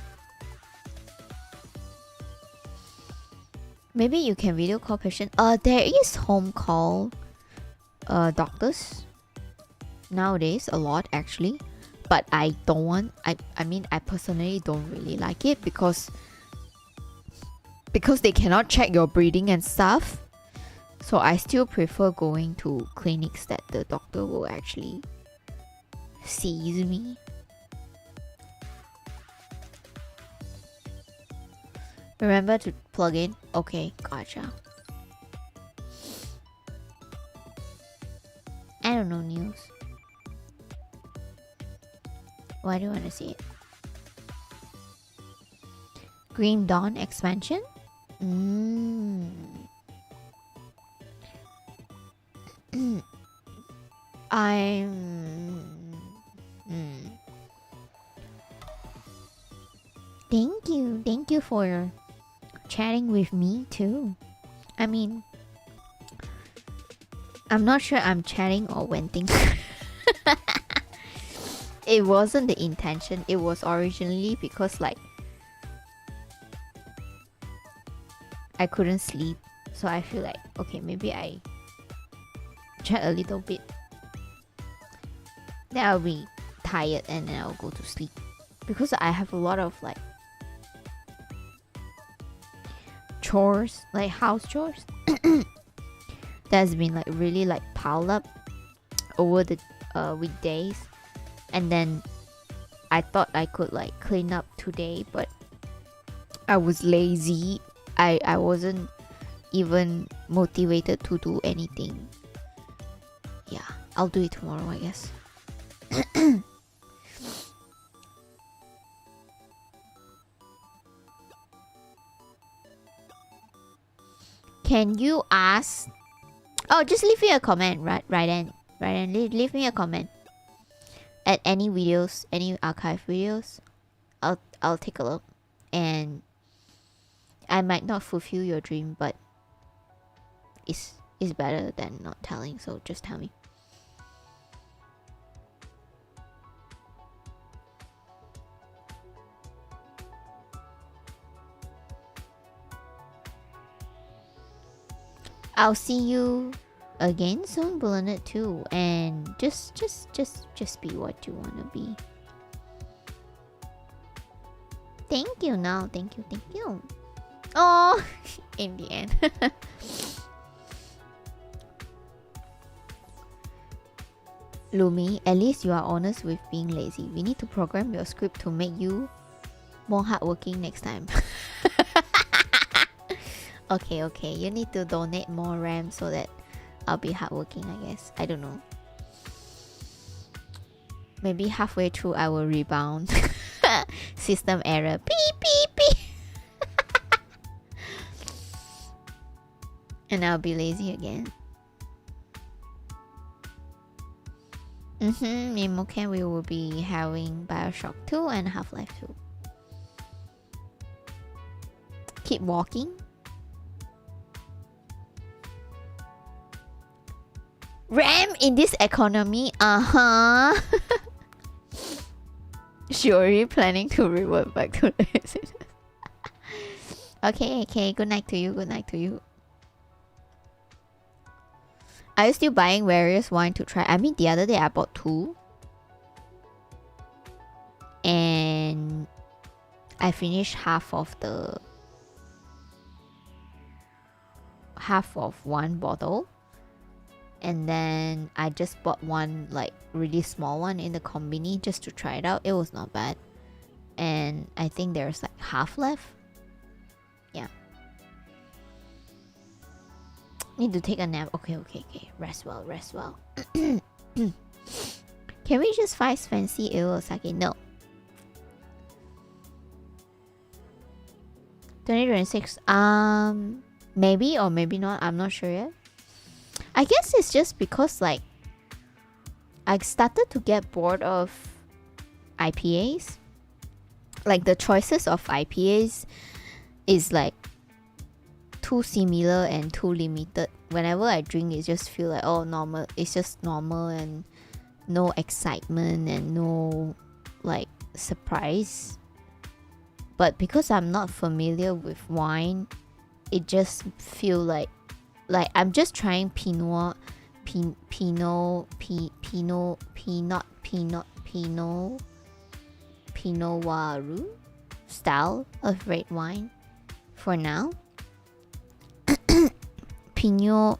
Maybe you can video call patient. There is home call doctors nowadays, a lot actually. But I don't want, I mean I personally don't really like it because they cannot check your breathing and stuff. So I still prefer going to clinics that the doctor will actually sees me. Remember to plug in. Okay, gotcha. I don't know, news. Why do you want to see it? Green Dawn expansion? Thank you for chatting with me too. I mean, I'm not sure I'm chatting or venting. It wasn't the intention. It was originally because like I couldn't sleep, so I feel like okay, maybe I chat a little bit. Then I'll be tired and then I'll go to sleep because I have a lot of like chores, like house chores that's been like really like piled up over the weekdays, and then I thought I could like clean up today, but I was lazy. I wasn't even motivated to do anything. Yeah, I'll do it tomorrow, I guess. Can you ask? Oh, just leave me a comment, right then. Leave me a comment at any videos, any archive videos. I'll take a look, and I might not fulfill your dream, but it's better than not telling. So just tell me. I'll see you again soon, Bullet 2, and just be what you wanna be. Thank you now, thank you. Oh, in the end. Lumi, at least you are honest with being lazy. We need to program your script to make you more hardworking next time. Okay, you need to donate more RAM so that I'll be hardworking, I guess. I don't know. Maybe halfway through I will rebound. System error. Beep, beep, beep. And I'll be lazy again. In Moken we will be having Bioshock 2 and Half-Life 2. Keep walking. RAM in this economy, She already planning to revert back to the residence. Okay, good night to you. Are you still buying various wine to try? I mean, the other day I bought 2. And I finished half of one bottle. And then I just bought one like really small one in the combini just to try it out. It was not bad. And I think there's like half left. Yeah. Need to take a nap. Okay. Rest well. Can we just find fancy Iwasaki? No. 2026. Maybe or maybe not. I'm not sure yet. I guess it's just because like I started to get bored of IPAs. Like the choices of IPAs is like too similar and too limited. Whenever I drink, it just feel like normal. It's just normal and no excitement and no like surprise. But because I'm not familiar with wine, it just feel like I'm just trying Pinot Noir style of red wine for now. Pinot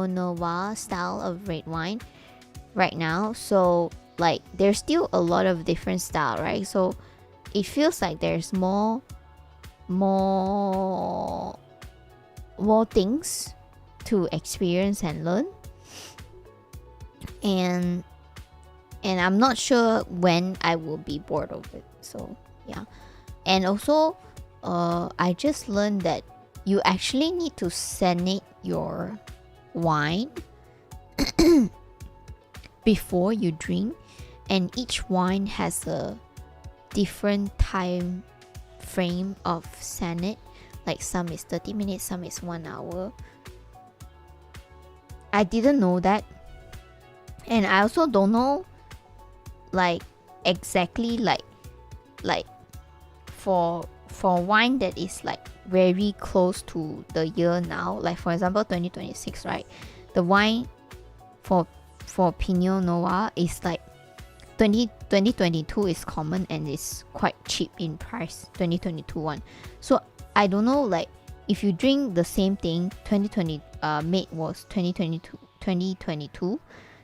Noir style of red wine right now. So like there's still a lot of different style, right? So it feels like there's more things to experience and learn. And I'm not sure when I will be bored of it. So yeah. And also I just learned that you actually need to senate your wine before you drink, and each wine has a different time frame of senate. Like some is 30 minutes, some is 1 hour. I didn't know that. And I also don't know like exactly like for wine that is like very close to the year now, like for example 2026, right? The wine for Pinot Noir is like 2022 is common and it's quite cheap in price, 2022 one. So I don't know, like if you drink the same thing 2020 made was 2022,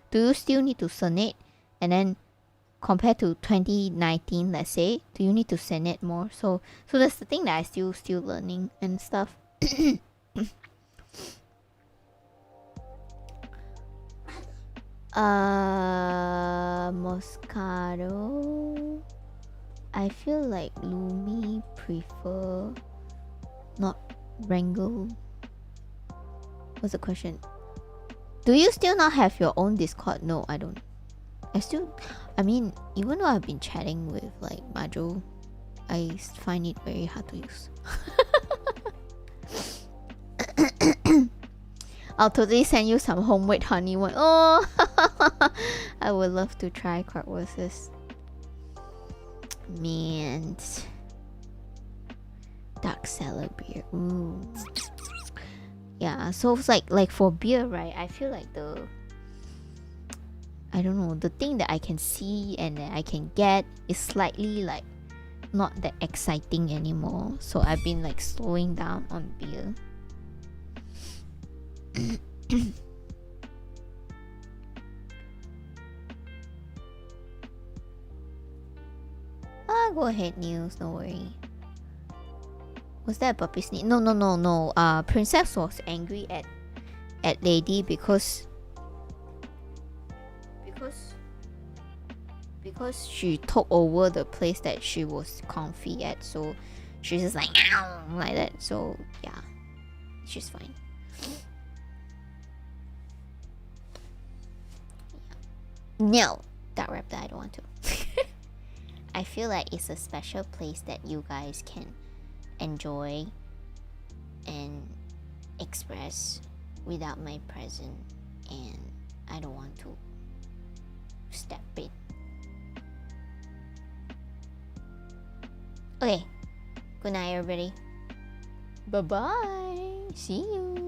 do you still need to senate? And then compared to 2019, let's say, do you need to senate more? So that's the thing that I still learning and stuff. Moscato. I feel like Lumi prefer not Wrangle. What's the question? Do you still not have your own Discord? No, I don't. I mean, even though I've been chatting with like Majo, I find it very hard to use. I'll totally send you some homemade honey one. Oh, I would love to try quirks. Man, dark cellar beer. Ooh. Yeah, so it's like for beer, right? I feel like I don't know, the thing that I can see and that I can get is slightly like not that exciting anymore. So I've been like slowing down on beer. Go ahead, Niels, don't worry. Was that a puppy sneeze? No. Princess was angry at Lady because she took over the place that she was comfy at, so she's just like ow, like that. So yeah, she's fine. No, that raptor I don't want to. I feel like it's a special place that you guys can enjoy and express without my presence, and I don't want to step in. Okay, good night everybody. Bye bye, see you.